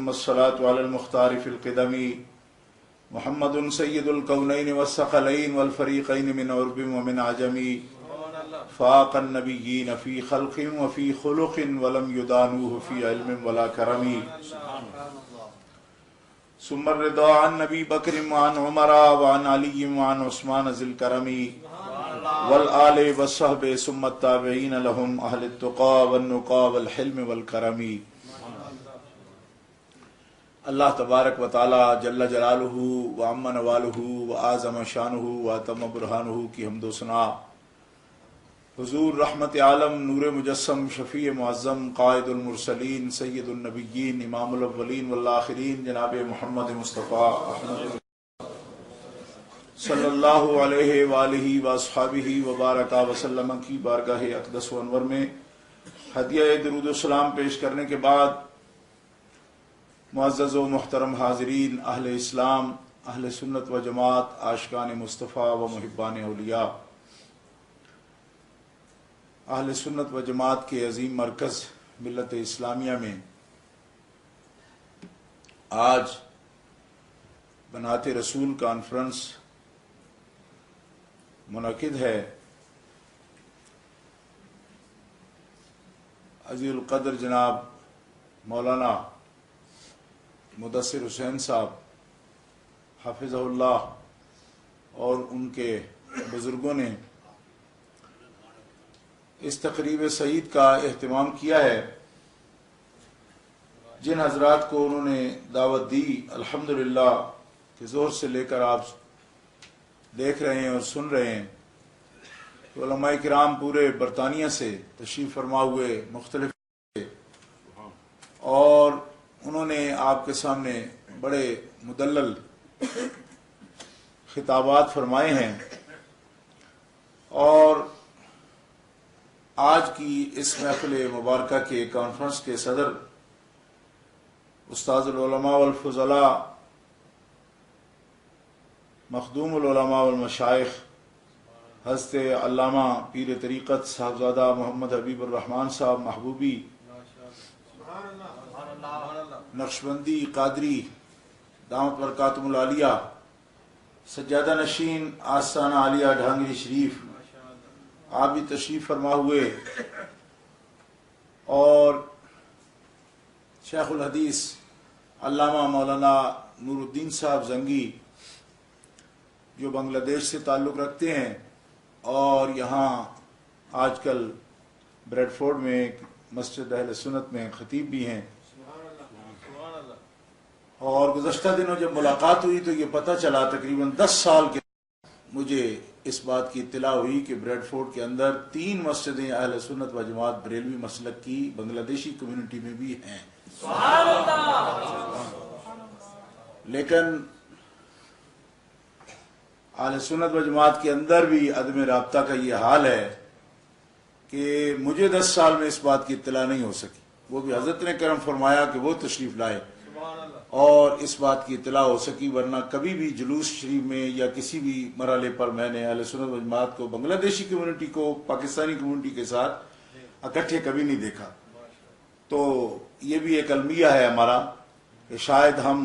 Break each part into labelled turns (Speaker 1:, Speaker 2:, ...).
Speaker 1: الصلاة على المختار في القدم محمد سيد الكونين والثقلين والفريقين من عرب ومن عجم فاق النبيين في خلق وفي خلق ولم يدانوه في علم ولا كرم ثم الرضا عن نبي بكر وعن عمر وعن علي وعن عثمان ذي الكرم والآل والصحب ثم التابعين لهم أهل التقى والنقى والحلم والكرم. اللہ تبارک و تعالی جل جلالہ و عم نوالہ و اعظم شانہ و اتم برہانہ کی حمد و ثنا حضور رحمت عالم نور مجسم شفیع معظم قائد المرسلین سید النبیین امام الاولین والآخرین جناب محمد مصطفیٰ احمد صلی اللہ علیہ وآلہ واصحابہ وبارک وسلم کی بارگاہ اقدس و انور میں ہدیہ درود و سلام پیش کرنے کے بعد معزز و محترم حاضرین، اہل اسلام، اہل سنت و جماعت، عاشقان مصطفیٰ و محبان اولیاء، اہل سنت و جماعت کے عظیم مرکز ملت اسلامیہ میں آج بنات رسول کانفرنس منعقد ہے. عزیز القدر جناب مولانا مدثر حسین صاحب حافظہ اللہ اور ان کے بزرگوں نے اس تقریب سعید کا اہتمام کیا ہے. جن حضرات کو انہوں نے دعوت دی الحمدللہ کہ زور سے لے کر آپ دیکھ رہے ہیں اور سن رہے ہیں کہ علماء کرام پورے برطانیہ سے تشریف فرما ہوئے مختلف اور انہوں نے آپ کے سامنے بڑے مدلل خطابات فرمائے ہیں. اور آج کی اس محفل مبارکہ کے کانفرنس کے صدر استاذ العلماء والفضلاء مخدوم العلماء والمشائخ حضرت علامہ پیر طریقت صاحبزادہ محمد حبیب الرحمن صاحب محبوبی نقشبندی قادری دامت برکاتہم العالیہ سجادہ نشین آستانہ عالیہ ڈھانگری شریف آپ بھی تشریف فرما ہوئے، اور شیخ الحدیث علامہ مولانا نور الدین صاحب زنگی جو بنگلہ دیش سے تعلق رکھتے ہیں اور یہاں آج کل بریڈ فورڈ میں مسجد اہل سنت میں خطیب بھی ہیں. اور گزشتہ دنوں جب ملاقات ہوئی تو یہ پتہ چلا تقریباً 10 سال کے مجھے اس بات کی اطلاع ہوئی کہ بریڈ فورڈ کے اندر 3 مسجدیں اہل سنت و جماعت بریلوی مسلک کی بنگلہ دیشی کمیونٹی میں بھی ہیں. لیکن اہل سنت و جماعت کے اندر بھی عدم رابطہ کا یہ حال ہے کہ مجھے 10 سال میں اس بات کی اطلاع نہیں ہو سکی. وہ بھی حضرت نے کرم فرمایا کہ وہ تشریف لائے اور اس بات کی اطلاع ہو سکی، ورنہ کبھی بھی جلوس شریف میں یا کسی بھی مرحلے پر میں نے اہل سنت و جماعت کو بنگلہ دیشی کمیونٹی کو پاکستانی کمیونٹی کے ساتھ اکٹھے کبھی نہیں دیکھا. تو یہ بھی ایک المیہ ہے ہمارا کہ شاید ہم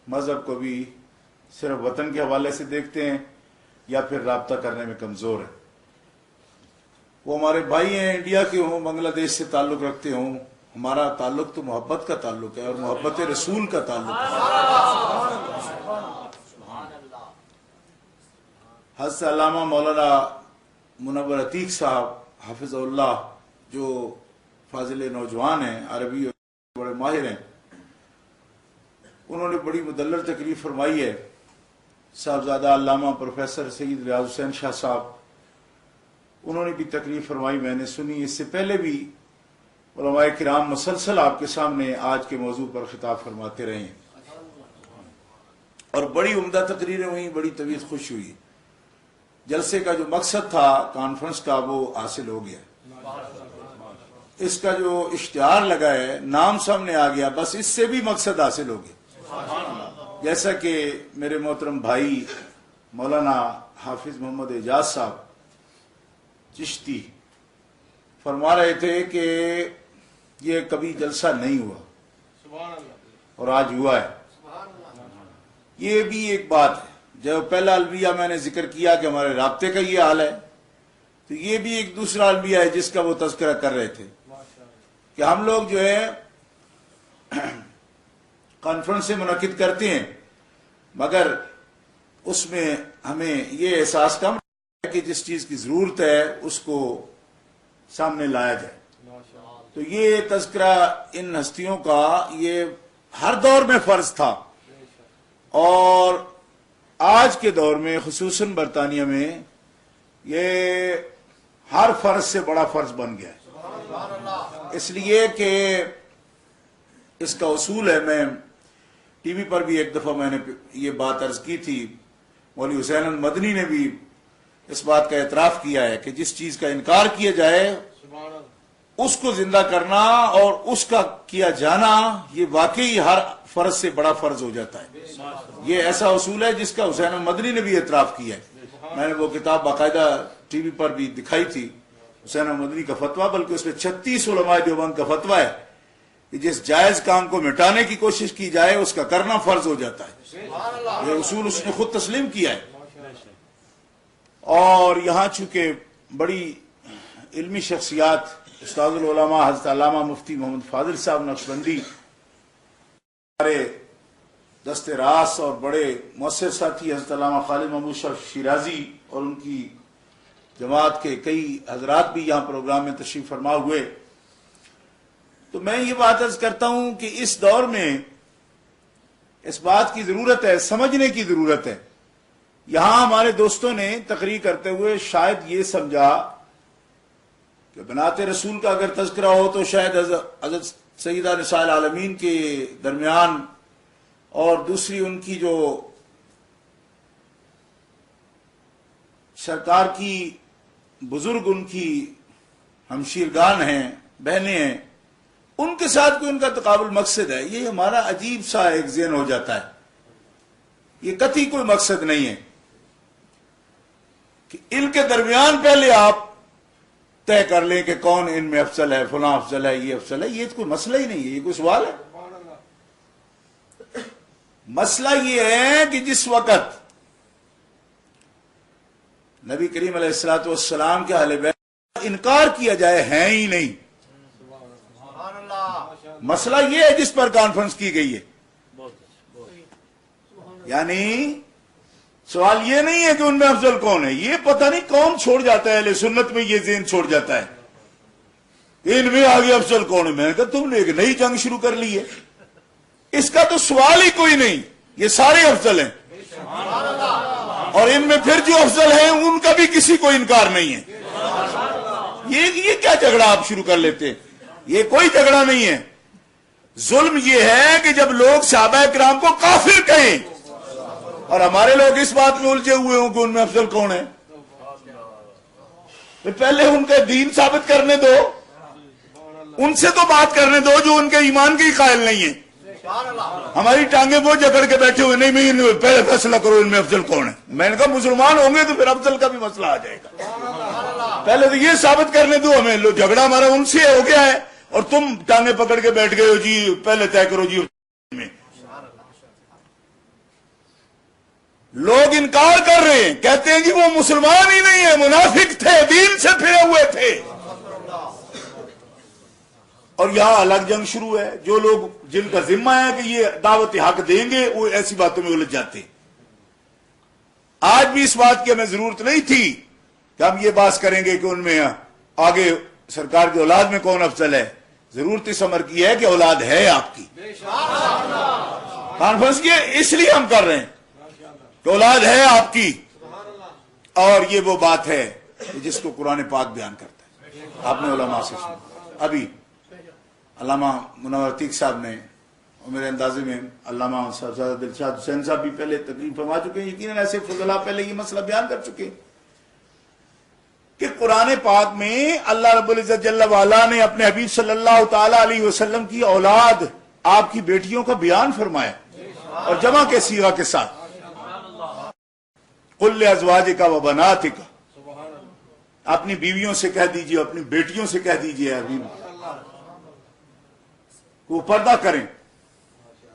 Speaker 1: مذہب کو بھی صرف وطن کے حوالے سے دیکھتے ہیں یا پھر رابطہ کرنے میں کمزور ہیں. وہ ہمارے بھائی ہیں، انڈیا کے ہوں، بنگلہ دیش سے تعلق رکھتے ہوں، ہمارا تعلق تو محبت کا تعلق ہے اور محبت رسول کا تعلق ہے. حضرت علامہ مولانا منور عتیق صاحب حافظ اللہ جو فاضل نوجوان ہیں، عربی اور بڑے ماہر ہیں، انہوں نے بڑی مدلل تقریر فرمائی ہے. صاحبزادہ علامہ پروفیسر سید ریاض حسین شاہ صاحب انہوں نے بھی تقریر فرمائی، میں نے سنی. اس سے پہلے بھی علماء کرام مسلسل آپ کے سامنے آج کے موضوع پر خطاب فرماتے رہے ہیں اور بڑی عمدہ تقریریں ہوئیں، بڑی طبیعت خوش ہوئی. جلسے کا جو مقصد تھا کانفرنس کا وہ حاصل ہو گیا. اس کا جو اشتہار لگا ہے، نام سامنے آ گیا، بس اس سے بھی مقصد حاصل ہو گیا. جیسا کہ میرے محترم بھائی مولانا حافظ محمد اعجاز صاحب چشتی فرما رہے تھے کہ یہ کبھی جلسہ نہیں ہوا. اور آج ہوا ہے. یہ بھی ایک بات ہے. جب پہلا المیہ میں نے ذکر کیا کہ ہمارے رابطے کا یہ حال ہے، تو یہ بھی ایک دوسرا المیہ ہے جس کا وہ تذکرہ کر رہے تھے کہ ہم لوگ جو ہے کانفرنسیں منعقد کرتے ہیں، مگر اس میں ہمیں یہ احساس کم ہے کہ جس چیز کی ضرورت ہے اس کو سامنے لایا جائے. تو یہ تذکرہ ان ہستیوں کا یہ ہر دور میں فرض تھا، اور آج کے دور میں خصوصاً برطانیہ میں یہ ہر فرض سے بڑا فرض بن گیا ہے. اس لیے کہ اس کا اصول ہے، میں ٹی وی پر بھی ایک دفعہ میں نے یہ بات عرض کی تھی، مولوی حسین المدنی نے بھی اس بات کا اعتراف کیا ہے کہ جس چیز کا انکار کیا جائے اس کو زندہ کرنا اور اس کا کیا جانا یہ واقعی ہر فرض سے بڑا فرض ہو جاتا ہے. یہ ایسا اصول ہے جس کا حسین المدنی نے بھی اعتراف کیا ہے. میں نے وہ کتاب باقاعدہ ٹی وی پر بھی دکھائی تھی، حسین المدنی کا فتویٰ، بلکہ اس میں 36 علماء دیوبند کا فتویٰ ہے کہ جس جائز کام کو مٹانے کی کوشش کی جائے اس کا کرنا فرض ہو جاتا ہے. یہ اصول اس نے خود تسلیم کیا ہے. اور یہاں چونکہ بڑی علمی شخصیات استاد العلماء حضرت علامہ مفتی محمد فاضل صاحب نقشبندی ہمارے دست راس اور بڑے مؤثر ساتھی حضرت علامہ خالد محمود شاہ شیرازی اور ان کی جماعت کے کئی حضرات بھی یہاں پروگرام میں تشریف فرما ہوئے، تو میں یہ بات عرض کرتا ہوں کہ اس دور میں اس بات کی ضرورت ہے، سمجھنے کی ضرورت ہے. یہاں ہمارے دوستوں نے تقریر کرتے ہوئے شاید یہ سمجھا کہ بنات رسول کا اگر تذکرہ ہو تو شاید حضرت سیدہ نساء العالمین کے درمیان اور دوسری ان کی جو سرکار کی بزرگ ان کی ہمشیرگان ہیں، بہنیں ہیں، ان کے ساتھ کوئی ان کا تقابل مقصد ہے. یہ ہمارا عجیب سا ایک ذہن ہو جاتا ہے. یہ قطعی کوئی مقصد نہیں ہے کہ ان کے درمیان پہلے آپ طے کر لیں کہ کون ان میں افضل ہے، فلاں افضل ہے، یہ افضل ہے. یہ کوئی مسئلہ ہی نہیں ہے، یہ کوئی سوال ہے. مسئلہ یہ ہے کہ جس وقت نبی کریم علیہ الصلوۃ والسلام کے اہل بیت کا انکار کیا جائے ہے ہی نہیں. مسئلہ یہ ہے جس پر کانفرنس کی گئی ہے. یعنی سوال یہ نہیں ہے کہ ان میں افضل کون ہے، یہ پتہ نہیں کون چھوڑ جاتا ہے. اہل سنت میں یہ ذہن چھوڑ جاتا ہے ان میں آگے افضل کون ہے. میں نے کہا تم نے ایک نئی جنگ شروع کر لی ہے. اس کا تو سوال ہی کوئی نہیں، یہ سارے افضل ہیں، اور ان میں پھر جو افضل ہیں ان کا بھی کسی کو انکار نہیں ہے. یہ کیا جھگڑا آپ شروع کر لیتے ہیں؟ یہ کوئی جھگڑا نہیں ہے. ظلم یہ ہے کہ جب لوگ صحابہ کرام کو کافر کہیں اور ہمارے لوگ اس بات میں الجھے ہوئے ہوں کہ ان میں افضل کون ہے. پہلے ان کا دین ثابت کرنے دو، ان سے تو بات کرنے دو جو ان کے ایمان کے قائل نہیں ہیں. ہماری ٹانگیں وہ جکڑ کے بیٹھے ہوئے نہیں پہلے فیصلہ کرو ان میں افضل کون ہے. میں نے کہا مسلمان ہوں گے تو پھر افضل کا بھی مسئلہ آ جائے گا. پہلے تو یہ ثابت کرنے دو ہمیں. جھگڑا ہمارا ان سے ہو گیا ہے اور تم ٹانگیں پکڑ کے بیٹھ گئے ہو جی پہلے طے کرو جی. لوگ انکار کر رہے ہیں، کہتے ہیں جی وہ مسلمان ہی نہیں ہے، منافق تھے، دین سے پھرے ہوئے تھے. اور یہاں الگ جنگ شروع ہے. جو لوگ جن کا ذمہ ہے کہ یہ دعوت حق دیں گے وہ ایسی باتوں میں الجھ جاتے ہیں. آج بھی اس بات کی ہمیں ضرورت نہیں تھی کہ ہم یہ بات کریں گے کہ ان میں آگے سرکار کی اولاد میں کون افضل ہے. ضرورت اس امر کی ہے کہ اولاد ہے آپ کی. کانفرنس کی اس لیے ہم کر رہے ہیں کہ اولاد ہے آپ کی. اور یہ وہ بات ہے جس کو قرآن پاک بیان کرتا ہے. آپ نے علماء سے سنا. ابھی علامہ منور عتیق صاحب نے اور میرے اندازے میں علامہ صاحب دلشاد حسین صاحب بھی پہلے تقریر فرما چکے ہیں. یقیناً ایسے فضلاء پہلے یہ مسئلہ بیان کر چکے ہیں کہ قرآن پاک میں اللہ رب العزت جل وعلا نے اپنے حبیب صلی اللہ تعالی علیہ وسلم کی اولاد آپ کی بیٹیوں کا بیان فرمایا اور جمع کے صیغہ کے ساتھ. قل لازواجک و بناتک، اپنی بیویوں سے کہہ دیجئے، اپنی بیٹیوں سے کہہ دیجئے حبیب وہ پردہ کریں.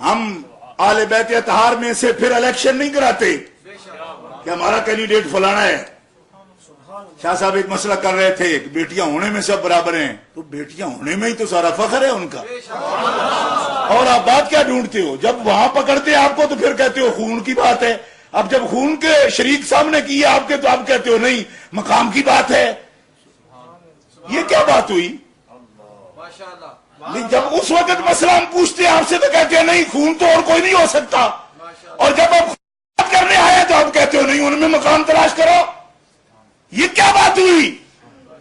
Speaker 1: ہم آل بیت اطہار میں سے پھر الیکشن نہیں کراتے کہ ہمارا کینڈیڈیٹ فلانا ہے. شاہ صاحب ایک مسئلہ کر رہے تھے کہ بیٹیاں ہونے میں سب برابر ہیں، تو بیٹیاں ہونے میں ہی تو سارا فخر ہے ان کا، اور آپ بات کیا ڈھونڈتے ہو؟ جب وہاں پکڑتے آپ کو تو پھر کہتے ہو خون کی بات ہے، اب جب خون کے شریک سامنے کی ہے آپ کے تو آپ کہتے ہو نہیں مقام کی بات ہے. یہ کیا بات ہوئی؟ جب اس وقت مسئلہ ہم پوچھتے ہیں آپ سے تو کہتے ہیں نہیں خون تو اور کوئی نہیں ہو سکتا، اور جب آپ بات کرنے آئے تو آپ کہتے ہو نہیں ان میں مقام تلاش کرو. یہ کیا بات ہوئی؟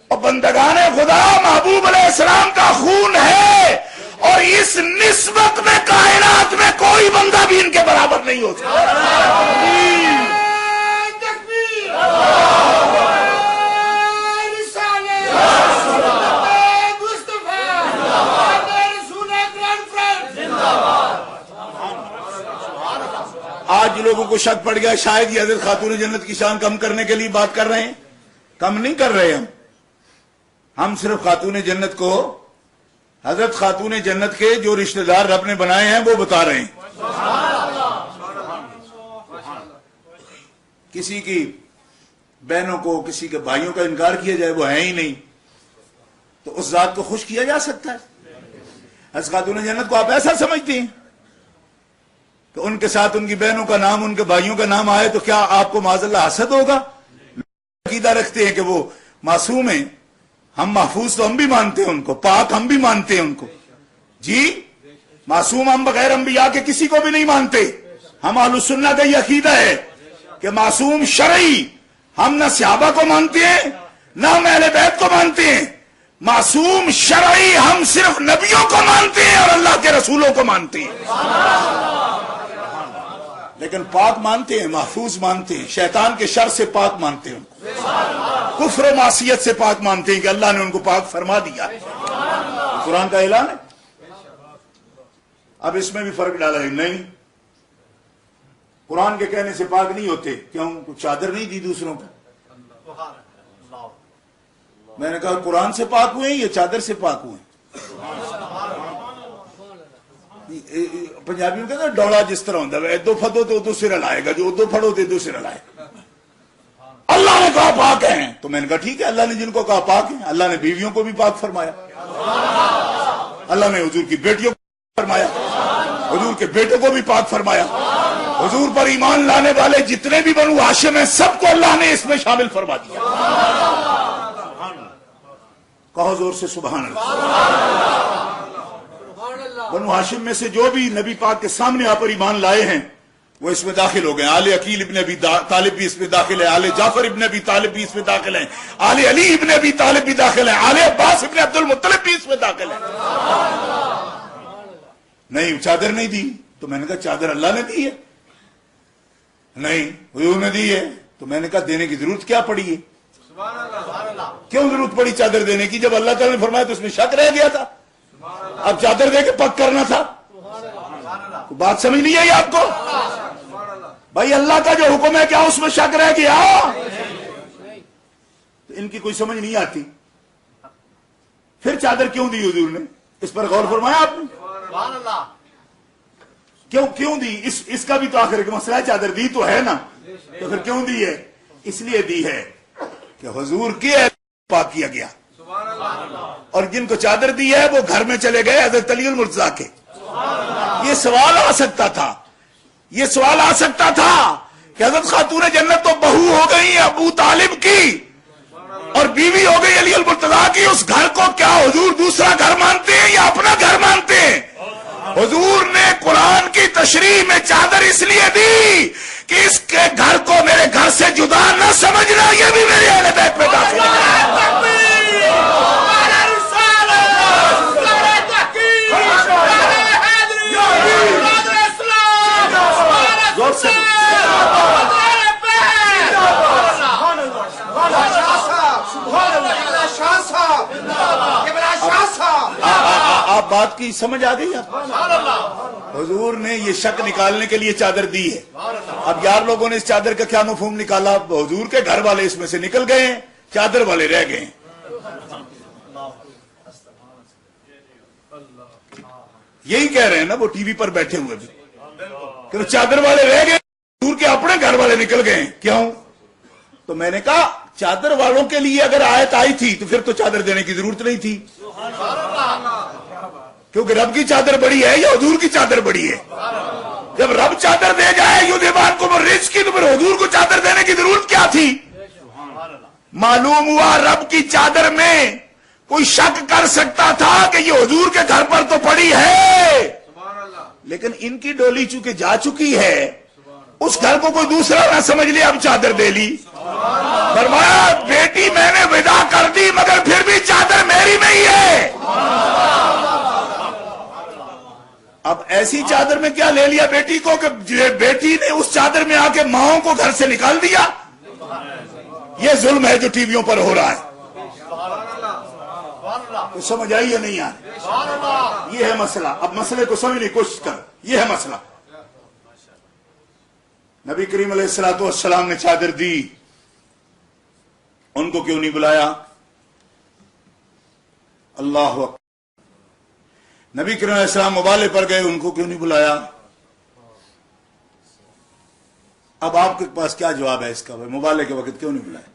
Speaker 1: اور بندگان خدا محبوب علیہ السلام کا خون ہے، اور اس نسبت میں کائنات میں کوئی بندہ بھی ان کے برابر نہیں ہو سکتا. آج لوگوں کو شک پڑ گیا شاید یہ حضرت خاتون جنت کی شان کم کرنے کے لیے بات کر رہے ہیں. کم نہیں کر رہے ہم صرف خاتون جنت کو، حضرت خاتون جنت کے جو رشتہ دار رب نے بنائے ہیں وہ بتا رہے ہیں. کسی کی بہنوں کو کسی کے بھائیوں کا انکار کیا جائے وہ ہے ہی نہیں، تو اس ذات کو خوش کیا جا سکتا ہے. حضرت خاتون جنت کو آپ ایسا سمجھتے ہیں کہ ان کے ساتھ ان کی بہنوں کا نام ان کے بھائیوں کا نام آئے تو کیا آپ کو معاذ اللہ حسد ہوگا؟ عقیدہ رکھتے ہیں کہ وہ معصوم ہیں، ہم محفوظ تو ہم بھی مانتے ہیں ان کو، پاک ہم بھی مانتے ہیں ان کو. جی معصوم ہم بغیر انبیاء کے کسی کو بھی نہیں مانتے. ہم اہل السنہ کا یہ عقیدہ ہے کہ معصوم شرعی ہم نہ صحابہ کو مانتے ہیں نہ ہم اہل بیت کو مانتے ہیں. معصوم شرعی ہم صرف نبیوں کو مانتے ہیں اور اللہ کے رسولوں کو مانتے ہیں، لیکن پاک مانتے ہیں، محفوظ مانتے ہیں، شیطان کے شر سے پاک مانتے ہیں، ان کو کفر و معصیت سے پاک مانتے ہیں کہ اللہ نے ان کو پاک فرما دیا ہے. قرآن کا اعلان ہے. اب اس میں بھی فرق ڈالا ہے، نہیں قرآن کے کہنے سے پاک نہیں ہوتے. کیوں؟ کچھ چادر نہیں دی دوسروں کو. میں نے کہا قرآن سے پاک ہوئے یا چادر سے پاک ہوئے؟ پنجابی میں کہتے ہیں ڈولا جس طرح ہوتا ہے ادو پھدو تو ادو سر ہلائے گا، جو ادو پھڑو تو ادو سر ہلائے گا. اللہ نے کہا پاک ہیں تو میں نے کہا ٹھیک ہے، اللہ نے جن کو کہا پاک ہیں. اللہ نے بیویوں کو بھی پاک فرمایا، اللہ نے حضور کی بیٹیوں کو فرمایا، حضور کے بیٹوں کو بھی پاک فرمایا. حضور پر ایمان لانے والے جتنے بھی بنو ہاشم ہیں سب کو اللہ نے اس میں شامل فرما دیا. کہو زور سے سبحان اللہ. بنو ہاشم میں سے جو بھی نبی پاک کے سامنے آپ پر ایمان لائے ہیں وہ اس میں داخل ہو گئے. آل عقیل ابن ابی طالب بھی اس میں داخل ہے، آل جعفر ابن ابی طالب بھی اس میں داخل ہیں، آل علی ابن ابی طالب بھی داخل ہیں، آل عباس ابن عبد المطلب بھی اس میں داخل ہیں. نہیں چادر نہیں دی تو میں نے کہا چادر اللہ نے دی ہے. نہیں حضور نے دی ہے تو میں نے کہا دینے کی ضرورت کیا پڑی ہے؟ کیوں ضرورت پڑی چادر دینے کی جب اللہ تعالیٰ نے فرمایا تو اس میں شک رہ گیا تھا. اب چادر دے کے پک کرنا تھا. بات سمجھ نہیں آئی آپ کو؟ بھائی اللہ کا جو حکم ہے کیا اس میں شک رہ گیا؟ تو ان کی کوئی سمجھ نہیں آتی. پھر چادر کیوں دی حضور نے؟ اس پر غور فرمایا آپ نے؟ کیوں دی؟ اس کا بھی تو آخر کا مسئلہ ہے. چادر دی تو ہے نا، تو پھر کیوں دی ہے؟ اس لیے دی ہے کہ حضور کے پاک کیا گیا، اور جن کو چادر دی ہے وہ گھر میں چلے گئے حضرت علی المرتضیٰ کے. یہ سوال آ سکتا تھا، یہ سوال آ سکتا تھا کہ حضرت خاتون جنت تو بہو ہو گئی ابو طالب کی اور بیوی ہو گئی علی المرتضیٰ کی، اس گھر کو کیا حضور دوسرا گھر مانتے ہیں یا اپنا گھر مانتے ہیں؟ حضور نے قرآن کی تشریح میں چادر اس لیے دی کہ اس کے گھر کو میرے گھر سے جدا نہ سمجھنا، یہ بھی میرے اہل بیت میں داخل ہے. آپ بات کی سمجھ آ گئی آپ؟ حضور نے یہ شک نکالنے کے لیے چادر دی ہے. اب یار لوگوں نے اس چادر کا کیا مفہوم نکالا؟ حضور کے گھر والے اس میں سے نکل گئے ہیں، چادر والے رہ گئے ہیں.
Speaker 2: یہی کہہ رہے ہیں نا وہ ٹی وی پر بیٹھے ہوئے بھی کہ وہ چادر والے رہ گئے، دور کے اپنے گھر والے نکل گئے، کیوں؟ تو میں نے کہا چادر والوں کے لیے اگر آیت آئی تھی تو پھر تو چادر دینے کی ضرورت نہیں تھی، کیونکہ رب کی چادر بڑی ہے یا حضور کی چادر بڑی ہے؟ جب رب چادر دے جائے یودیبان کو رزق کی، تو پھر حضور کو چادر دینے کی ضرورت کیا تھی؟ معلوم ہوا رب کی چادر میں کوئی شک کر سکتا تھا کہ یہ حضور کے گھر پر تو پڑی ہے، لیکن ان کی ڈولی چونکہ جا چکی ہے، اس گھر کو کوئی دوسرا نہ سمجھ لے، اب چادر دے لی۔ فرمایا بیٹی میں نے ودا کر دی مگر پھر بھی چادر میری میں ہی ہے۔ اب ایسی چادر میں کیا لے لیا بیٹی کو کہ بیٹی نے اس چادر میں آ کے ماؤں کو گھر سے نکال دیا؟ یہ ظلم ہے جو ٹی ویوں پر ہو رہا ہے۔ تو سمجھ آئی یا نہیں آئی؟ یہ ہے مسئلہ۔ اب مسئلے کو سمجھنے کی کوشش کر، یہ ہے مسئلہ۔ نبی کریم علیہ الصلوۃ والسلام نے چادر دی، ان کو کیوں نہیں بلایا؟ اللہ اکبر۔ نبی کریم علیہ السلام مبالے پر گئے، ان کو کیوں نہیں بلایا؟ اب آپ کے پاس کیا جواب ہے اس کا؟ مبالے کے وقت کیوں نہیں بلایا؟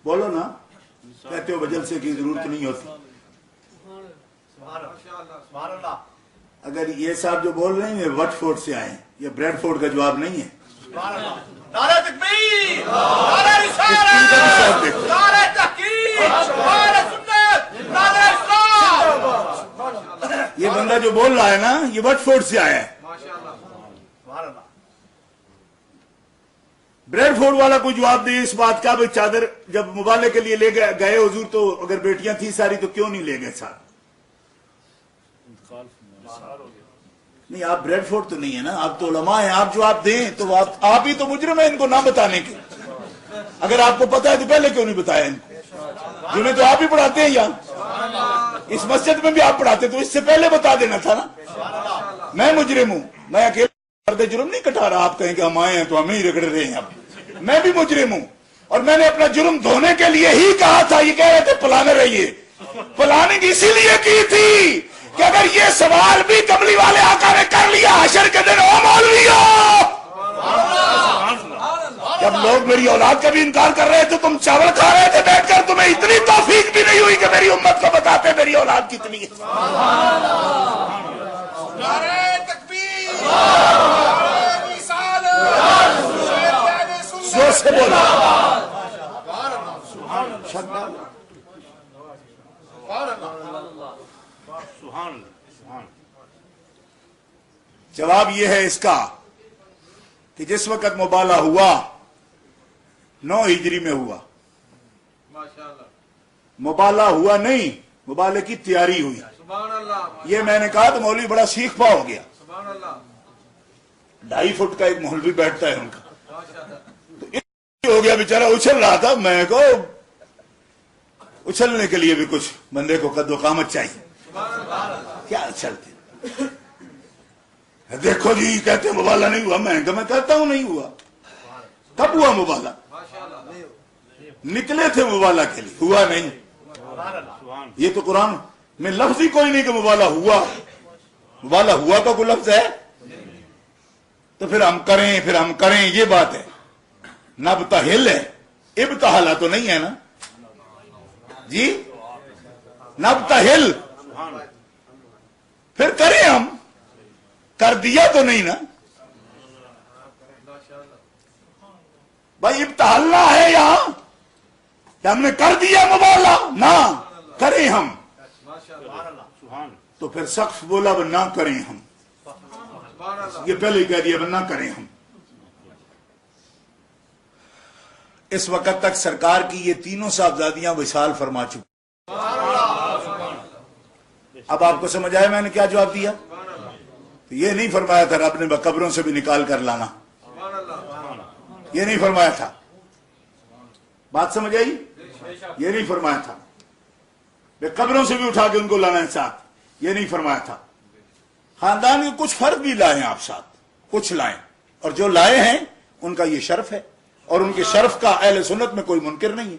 Speaker 2: بولو نا، کہتے ہو جلسے کی ضرورت نہیں ہوتی۔ اگر یہ صاحب جو بول رہے ہیں وٹ فورڈ سے آئے ہیں، یہ بریڈ فورڈ کا جواب نہیں ہے۔
Speaker 3: نعرہ تکبیر، نعرہ رسالت، نعرہ تحقیق، نعرہ سنت، نعرہ اسلام۔
Speaker 2: یہ بندہ جو بول رہا ہے نا، یہ وٹ فورڈ سے آیا ہے۔ بریڈ فورڈ والا کوئی جواب دے اس بات کا، بھائی چادر جب مبالے کے لیے لے گئے حضور تو اگر بیٹیاں تھیں ساری تو کیوں نہیں لے گئے ساتھ؟ نہیں، آپ بریڈ فورڈ تو نہیں ہے نا، آپ تو علماء ہیں، آپ جواب دیں تو آپ ہی تو مجرم ہیں ان کو نہ بتانے کے۔ اگر آپ کو پتا ہے تو پہلے کیوں نہیں بتایا ان کو؟ جنہیں تو آپ ہی پڑھاتے ہیں یہاں، اس مسجد میں بھی آپ پڑھاتے تو اس سے پہلے بتا دینا تھا نا۔ میں مجرم ہوں، میں اکیلے فرد جرم نہیں کٹا رہا، آپ کہیں کہ ہم آئے ہیں تو ہمیں ہی رگڑ رہے ہیں۔ اب میں بھی مجرم ہوں، اور میں نے اپنا جرم دھونے کے لیے ہی کہا تھا، یہ کہہ رہے تھے پلانر ہے، یہ پلاننگ اسی لیے کی تھی کہ اگر یہ سوال بھی کملی والے آقا نے کر لیا حشر کے دن، او مولویو، جب لوگ میری اولاد کا بھی انکار کر رہے تھے، تم چاول کھا رہے تھے بیٹھ کر، تمہیں اتنی توفیق بھی نہیں ہوئی کہ میری امت کو بتاتے میری اولاد کتنی ہے۔
Speaker 3: نعرہ تکبیر، نعرہ رسالت،
Speaker 2: زور سے بولا۔ جواب یہ ہے اس کا کہ جس وقت مبالہ ہوا 9 ہجری میں ہوا، مبالہ ہوا نہیں، مبالے کی تیاری ہوئی۔ یہ میں نے کہا تو مولوی بڑا سیکھ پا ہو گیا، 2.5 فٹ کا ایک مولوی بیٹھتا ہے ان کا، تو ہو گیا بیچارہ، اچھل رہا تھا۔ میں کو اچھلنے کے لیے بھی کچھ بندے کو قد و قامت چاہیے، کیا اچھلتے؟ دیکھو جی کہتے مبالہ نہیں ہوا، میں کہتا ہوں نہیں ہوا۔ کب ہوا مبالہ؟ نکلے تھے مبالہ کے لیے، ہوا نہیں۔ یہ تو قرآن میں لفظ ہی کوئی نہیں کہ مبالہ ہوا۔ مبالہ ہوا کا کوئی لفظ ہے تو پھر ہم کریں یہ بات ہے۔ نبتہل ہے، ابتہلا تو نہیں ہے نا جی، نبتہل پھر کریں، ہم کر دیا تو نہیں نا بھائی۔ ابتہلنا ہے یہاں کہ ہم نے کر دیا مبالہ، نہ کریں ہم، تو پھر سخت بولا وہ نہ کریں ہم، یہ پہلے ہی کہہ دیا وہ نہ کریں ہم۔ اس وقت تک سرکار کی یہ تینوں صاحبزادیاں وصال فرما چکی۔ اب آپ کو سمجھ آیا میں نے کیا جواب دیا؟ تو یہ نہیں فرمایا تھا رب نے قبروں سے بھی نکال کر لانا، یہ نہیں فرمایا تھا، بات سمجھ آئی؟ یہ نہیں فرمایا تھا قبروں سے بھی اٹھا کے ان کو لانا ہے ساتھ، یہ نہیں فرمایا تھا۔ خاندان کے کچھ فرد بھی لائیں آپ ساتھ، کچھ لائیں، اور جو لائے ہیں ان کا یہ شرف ہے، اور ان کے شرف کا اہل سنت میں کوئی منکر نہیں ہے۔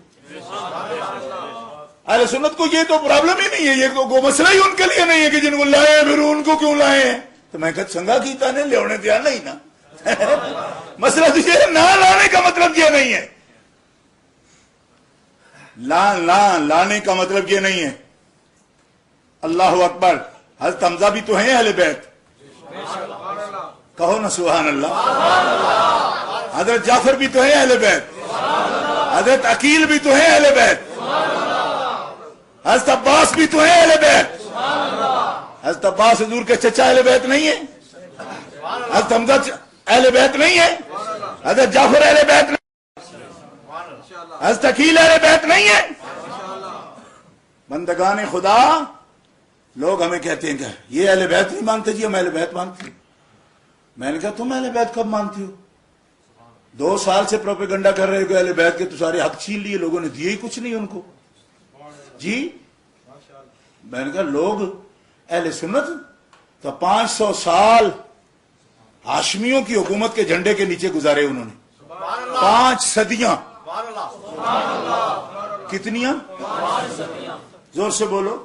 Speaker 2: اہل سنت کو یہ تو پرابلم ہی نہیں ہے، یہ تو مسئلہ ہی ان کے لیے نہیں ہے کہ جن کو لائے پھر ان کو کیوں لائے ہیں. تو میں کہا چنگا کیتا نے لے دیا نہیں نا. مسئلہ تو یہ نہ لانے کا مطلب یہ نہیں ہے، لانے کا مطلب یہ نہیں ہے. اللہ اکبر. حضرت حمزہ بھی تو ہیں اہل بیت، کہو نا سبحان اللہ. حضرت جعفر بھی تو ہیں اہل بیت، حضرت عقیل بھی تو ہیں اہل بیت، حضرت عباس بھی تو ہیں اہل بیت. حضرت عباس حضور کے چچا اہل بیت نہیں ہے؟ حضرت حمزہ اہل بیت نہیں ہے؟ حضرت جعفر اہل بیت نہیں؟ حضرت عقیل اہل بیت نہیں ہے؟ بندگان خدا لوگ ہمیں کہتے ہیں کہ یہ اہل بیت نہیں مانتے جی، ہم اہل بیت مانتے ہیں. میں نے کہا تم اہل بیت کب مانتی ہو؟ 2 سال سے پروپیگنڈا کر رہے ہو کہ اہل بیت کے تو سارے حق چھین لیے، لوگوں نے دیے ہی کچھ نہیں ان کو جی. میں نے کہا لوگ اہل سنت تو 500 سال ہاشمیوں کی حکومت کے جھنڈے کے نیچے گزارے انہوں نے. 5 صدیاں. کتنیاں؟ زور سے بولو.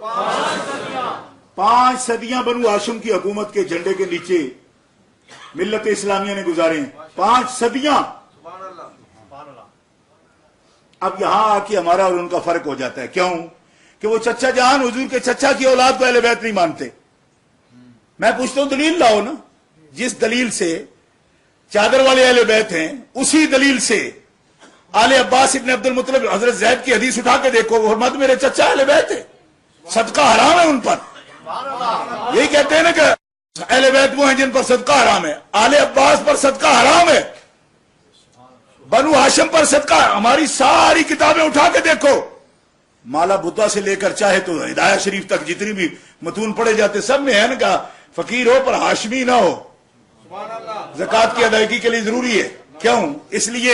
Speaker 2: 5 صدیاں بنو ہاشم کی حکومت کے جھنڈے کے نیچے ملت اسلامیہ نے گزارے ہیں. 5 صدیاں. اب یہاں آ کے ہمارا اور ان کا فرق ہو جاتا ہے. کیوں؟ کہ وہ چچا جان حضور کے چچا کی اولاد کو اہل بیت نہیں مانتے. میں پوچھتا ہوں دلیل لاؤ نا. جس دلیل سے چادر والے اہل بیت ہیں اسی دلیل سے آل عباس ابن عبد المطلب حضرت زید کی حدیث اٹھا کے دیکھو، وہ فرماتے میرے چچا اہل بیت ہے، صدقہ حرام ہے ان پر. یہی کہتے ہیں نا کہ اہل بیت وہ ہیں جن پر صدقہ حرام ہے. آل عباس پر صدقہ حرام ہے، بنو ہاشم پر صدقہ. ہماری ساری کتابیں اٹھا کے دیکھو، مالا بھتا سے لے کر چاہے تو ہدایہ شریف تک جتنی بھی متون پڑے جاتے سب میں ہے نا کہ فقیر ہو پر ہاشمی نہ ہو. زکوٰۃ کی ادائیگی کے لیے ضروری ہے. کیوں؟ اس لیے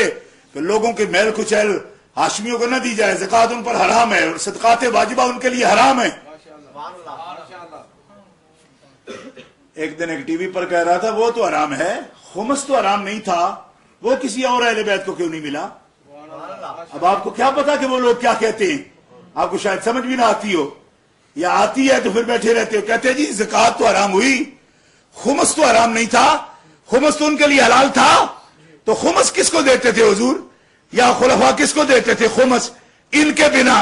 Speaker 2: کہ لوگوں کے میل کچیل ہاشمیوں کو نہ دی جائے. زکوٰۃ ان پر حرام ہے اور صدقات واجبہ ان کے لیے حرام ہے. ایک دن ایک ٹی وی پر کہہ رہا تھا وہ تو حرام ہے، خمس تو حرام نہیں تھا، وہ کسی اور اہل بیت کو کیوں نہیں ملا؟ اب آپ کو کیا پتا کہ وہ لوگ کیا کہتے ہیں؟ آپ کو شاید سمجھ بھی نہ آتی ہو، یا آتی ہے تو پھر بیٹھے رہتے ہو. کہتے ہیں جی زکوٰۃ تو حرام ہوئی، خمس تو حرام نہیں تھا، خمس تو ان کے لیے حلال تھا. تو خمس کس کو دیتے تھے حضور یا خلفاء کس کو دیتے تھے خمس؟ ان کے بنا.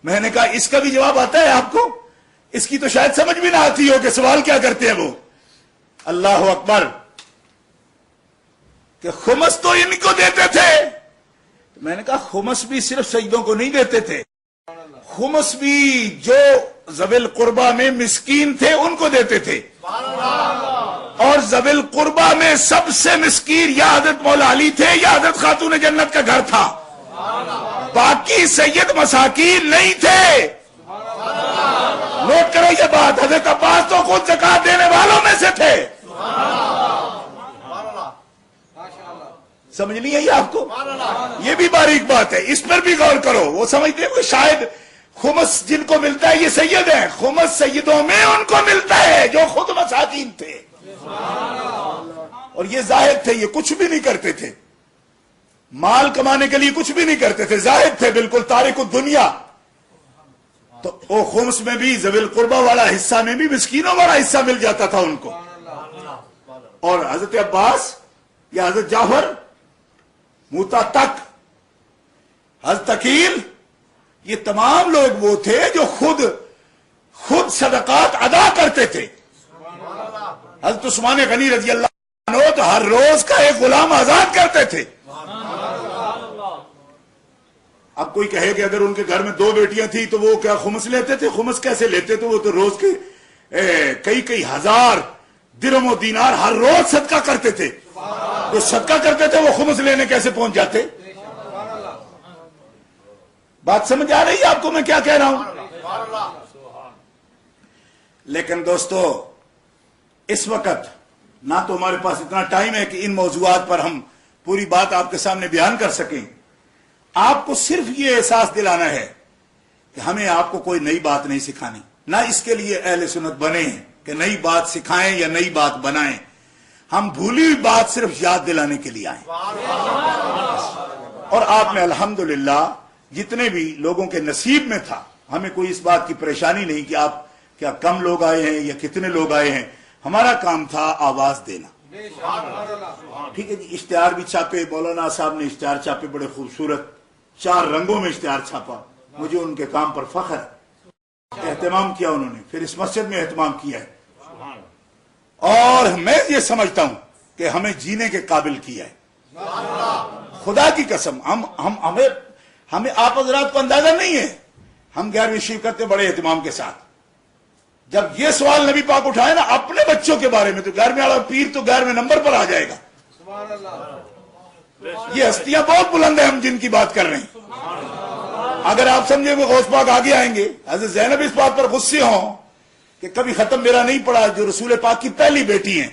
Speaker 2: میں نے کہا اس کا بھی جواب آتا ہے آپ کو؟ اس کی تو شاید سمجھ بھی نہ آتی ہو کہ سوال کیا کرتے ہیں وہ. اللہ اکبر. کہ خمس تو ان کو دیتے تھے. میں نے کہا خمس بھی صرف سجدوں کو نہیں دیتے تھے، خمس بھی جو ذوی القربہ میں مسکین تھے ان کو دیتے تھے. اور ذوی القربہ میں سب سے مسکین یا حضرت مولا علی تھے یا حضرت خاتون جنت کا گھر تھا. باقی سید مساکین نہیں تھے. نوٹ کرو یہ بات. حضرت عباس تو خود زکات دینے والوں میں سے تھے. سمجھ نہیں آئی آپ کو؟ یہ بھی باریک بات ہے، اس پر بھی غور کرو. وہ سمجھتے ہیں شاید خمس جن کو ملتا ہے یہ سید ہیں. خمس سیدوں میں ان کو ملتا ہے جو خود مساکین تھے اور یہ زاہد تھے، یہ کچھ بھی نہیں کرتے تھے، مال کمانے کے لیے کچھ بھی نہیں کرتے تھے، زاہد تھے بالکل، تارک الدنیا. تو وہ خمس میں بھی ذوی القربہ والا حصہ میں بھی مسکینوں والا حصہ مل جاتا تھا ان کو. اور حضرت عباس یا حضرت جعفر موتا تک، حضرت عقیل، یہ تمام لوگ وہ تھے جو خود صدقات ادا کرتے تھے. حضرت عثمان غنی رضی اللہ عنہ تو ہر روز کا ایک غلام آزاد کرتے تھے. اب کوئی کہے کہ اگر ان کے گھر میں 2 بیٹیاں تھیں تو وہ کیا خمس لیتے تھے؟ خمس کیسے لیتے تھے؟ وہ تو روز کے کئی ہزار درہم و دینار ہر روز صدقہ کرتے تھے. جو صدقہ کرتے تھے وہ خمس لینے کیسے پہنچ جاتے؟ بات سمجھ آ رہی ہے آپ کو میں کیا کہہ رہا ہوں؟ لیکن دوستو اس وقت نہ تو ہمارے پاس اتنا ٹائم ہے کہ ان موضوعات پر ہم پوری بات آپ کے سامنے بیان کر سکیں. آپ کو صرف یہ احساس دلانا ہے کہ ہمیں آپ کو کوئی نئی بات نہیں سکھانی، نہ اس کے لیے اہل سنت بنے ہیں کہ نئی بات سکھائیں یا نئی بات بنائیں. ہم بھولی ہوئی بات صرف یاد دلانے کے لیے آئیں. اور آپ نے الحمدللہ جتنے بھی لوگوں کے نصیب میں تھا ہمیں کوئی اس بات کی پریشانی نہیں کہ آپ کیا کم لوگ آئے ہیں یا کتنے لوگ آئے ہیں. ہمارا کام تھا آواز دینا. ٹھیک ہے جی. اشتہار بھی چھاپے, مولانا صاحب نے اشتہار چھاپے, بڑے خوبصورت 4 رنگوں میں اشتہار چھاپا. مجھے ان کے کام پر فخر ہے. اہتمام کیا انہوں نے, پھر اس مسجد میں اہتمام کیا ہے, اور میں یہ سمجھتا ہوں کہ ہمیں جینے کے قابل کیا ہے. خدا کی قسم ہمیں آپ حضرات کو اندازہ نہیں ہے. ہم 11ویں شریف کرتے بڑے اہتمام کے ساتھ. جب یہ سوال نبی پاک اٹھائے نا اپنے بچوں کے بارے میں, تو 11ویں والا پیر تو 11ویں نمبر پر آ جائے گا. یہ ہستیاں بہت بلند ہیں ہم جن کی بات کر رہے ہیں. اگر آپ سمجھیں کہ غوث پاک آگے آئیں گے, حضرت زینب اس بات پر غصے ہوں کہ کبھی ختم میرا نہیں پڑا, جو رسول پاک کی پہلی بیٹی ہیں,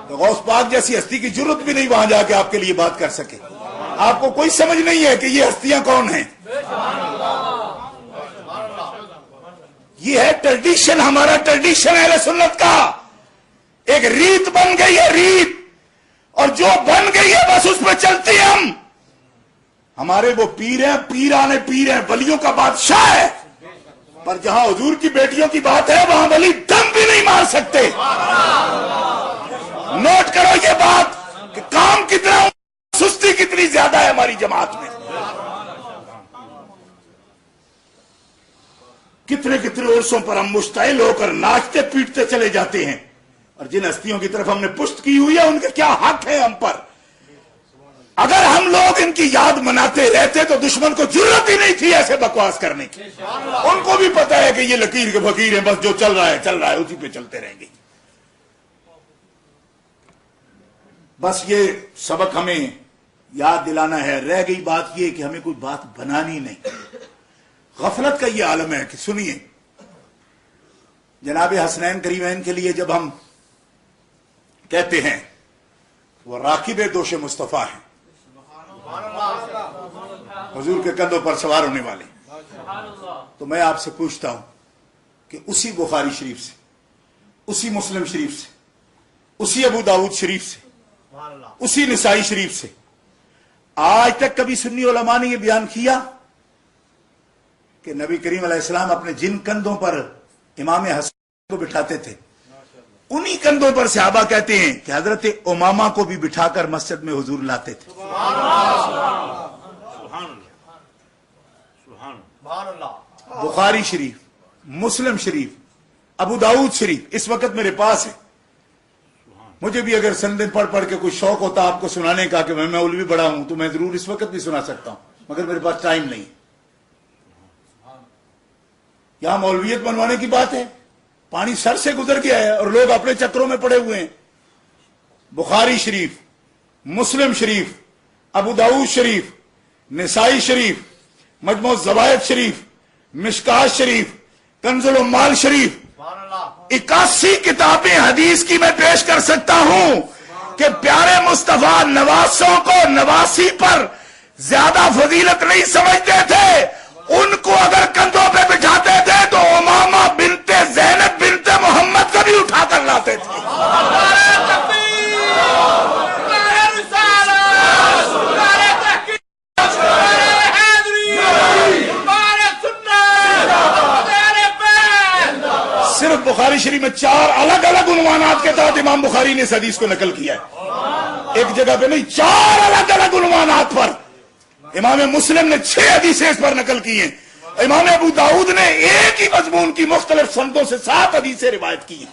Speaker 2: تو غوث پاک جیسی ہستی کی ضرورت بھی نہیں وہاں جا کے آپ کے لیے بات کر سکے. آپ کو کوئی سمجھ نہیں ہے کہ یہ ہستیاں کون ہیں. یہ ہے ٹریڈیشن, ہمارا ٹریڈیشن اہل سنت کا. ایک ریت بن گئی ہے, ریت, اور جو بن گئی ہے بس اس پہ چلتے ہیں ہم. ہمارے وہ پیر ہیں, پیرانے پیر ہیں, ولیوں کا بادشاہ ہے, پر جہاں حضور کی بیٹیوں کی بات ہے وہاں ولی دم بھی نہیں مار سکتے. نوٹ کرو یہ بات کہ کام کتنا, سستی کتنی زیادہ ہے ہماری جماعت میں. کتنے کتنے عرصوں پر ہم مشتعل ہو کر ناچتے پیٹتے چلے جاتے ہیں, اور جن ہستیوں کی طرف ہم نے پشت کی ہوئی ہے ان کے کیا حق ہے ہم پر. اگر ہم لوگ ان کی یاد مناتے رہتے تو دشمن کو ضرورت ہی نہیں تھی ایسے بکواس کرنے کی. ان کو بھی پتا ہے کہ یہ لکیر کے فقیر ہیں, بس جو چل رہا ہے اسی پہ چلتے رہیں گے. بس یہ سبق ہمیں یاد دلانا ہے. رہ گئی بات یہ کہ ہمیں کوئی بات بنانی نہیں. غفلت کا یہ عالم ہے کہ سنیے, جناب حسنین کریمین کے لیے جب ہم کہتے ہیں وہ راکب دوش مصطفیٰ ہیں, حضور کے کندھوں پر سوار ہونے والے, تو میں آپ سے پوچھتا ہوں کہ اسی بخاری شریف سے, اسی مسلم شریف سے, اسی ابو داؤد شریف سے, اسی نسائی شریف سے آج تک کبھی سنی علماء نے یہ بیان کیا کہ نبی کریم علیہ السلام اپنے جن کندھوں پر امام حسن کو بٹھاتے تھے, انہی کندھوں پر صحابہ کہتے ہیں کہ حضرت امامہ کو بھی بٹھا کر مسجد میں حضور لاتے تھے. بخاری شریف, مسلم شریف, ابو داؤد شریف اس وقت میرے پاس ہے. مجھے بھی اگر سندیں پڑھ پڑھ کے کوئی شوق ہوتا آپ کو سنانے کا کہ میں مولوی بڑا ہوں, تو میں ضرور اس وقت بھی سنا سکتا ہوں, مگر میرے پاس ٹائم نہیں. یہاں مولویت بنوانے کی بات ہے, پانی سر سے گزر گیا ہے اور لوگ اپنے چکروں میں پڑے ہوئے ہیں. بخاری شریف, مسلم شریف, ابو داؤد شریف, نسائی شریف, مجموع الزوائد شریف, مشکات شریف, کنز العمال شریف, 81 کتابیں حدیث کی میں پیش کر سکتا ہوں کہ پیارے مصطفیٰ نواسوں کو نواسی پر زیادہ فضیلت نہیں سمجھتے تھے. ان کو اگر کندھوں پہ بٹھاتے تھے تو امامہ بنت زینب بنت محمد کو بھی اٹھا کر لاتے تھے. صرف بخاری شریف میں 4 الگ الگ عنوانات کے تحت امام بخاری نے اس حدیث کو نقل کیا ہے. ایک جگہ پہ نہیں, 4 الگ الگ عنوانات پر. امام مسلم نے 6 حدیثیں اس پر نقل کی ہیں. امام ابو داؤد نے ایک ہی مضمون کی مختلف سندوں سے 7 حدیثیں روایت کی ہیں.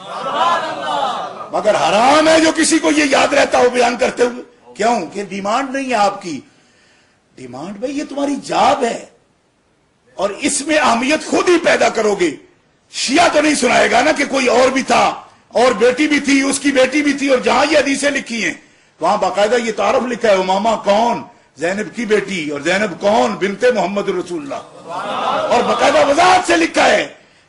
Speaker 2: مگر حرام ہے جو کسی کو یہ یاد رہتا ہو بیان کرتے ہوئے. کیوں کہ ڈیمانڈ نہیں ہے آپ کی. ڈیمانڈ بھائی یہ تمہاری جاب ہے, اور اس میں اہمیت خود ہی پیدا کرو گے. شیعہ تو نہیں سنائے گا نا کہ کوئی اور بھی تھا, اور بیٹی بھی تھی, اس کی بیٹی بھی تھی, اور جہاں یہ حدیثیں لکھی ہیں وہاں باقاعدہ یہ تعارف لکھا ہے, امامہ کون, زینب کی بیٹی, اور زینب کون, بنت محمد رسول اللہ, اور باقاعدہ وضاحت سے لکھا ہے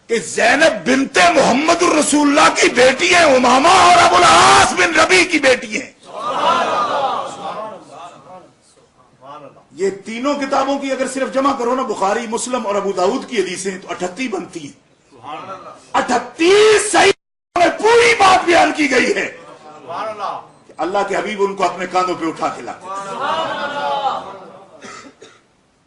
Speaker 2: کہ زینب بنت محمد رسول اللہ کی بیٹی ہے امامہ, اور ابو العاص بن ربیع کی بیٹی ہے. یہ تینوں کتابوں کی اگر صرف جمع کرو نا, بخاری, مسلم اور ابو داؤد کی حدیثیں, تو 38 بنتی ہیں. 38 صحیح میں پوری بات بیان کی گئی ہے کہ اللہ کے حبیب ان کو اپنے کاندھوں پہ اٹھا کے لاتے.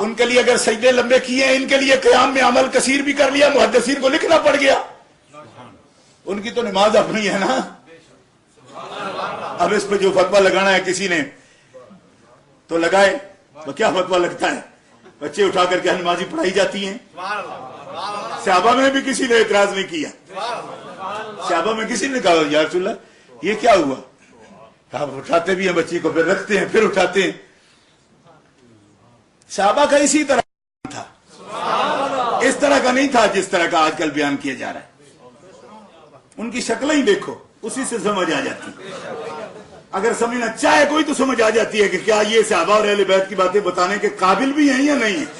Speaker 2: ان کے لیے اگر سجدے لمبے کیے ہیں، ان کے لیے قیام میں عمل کثیر بھی کر لیا، محدثین کو لکھنا پڑ گیا. ان کی تو نماز اپنی ہے نا. اب اس پہ جو فتویٰ لگانا ہے کسی نے تو لگائے. وہ کیا فتویٰ لگتا ہے؟ بچے اٹھا کر کے نمازی پڑھائی جاتی ہیں. صحابہ میں بھی کسی نے اعتراض نہیں کیا. صحابہ میں کسی نے کہا یا رسول اللہ یہ کیا ہوا؟ آپ اٹھاتے بھی ہیں بچی کو، پھر رکھتے ہیں، پھر اٹھاتے ہیں. صحابہ کا اسی طرح تھا، اس طرح کا نہیں تھا جس طرح کا آج کل بیان کیا جا رہا ہے. ان کی شکلیں ہی دیکھو، اسی سے سمجھ آ جاتی. اگر سمجھنا چاہے کوئی تو سمجھ آ جاتی ہے کہ کیا یہ صحابہ اور اہل بیت کی باتیں بتانے کے قابل بھی ہیں یا نہیں ہیں.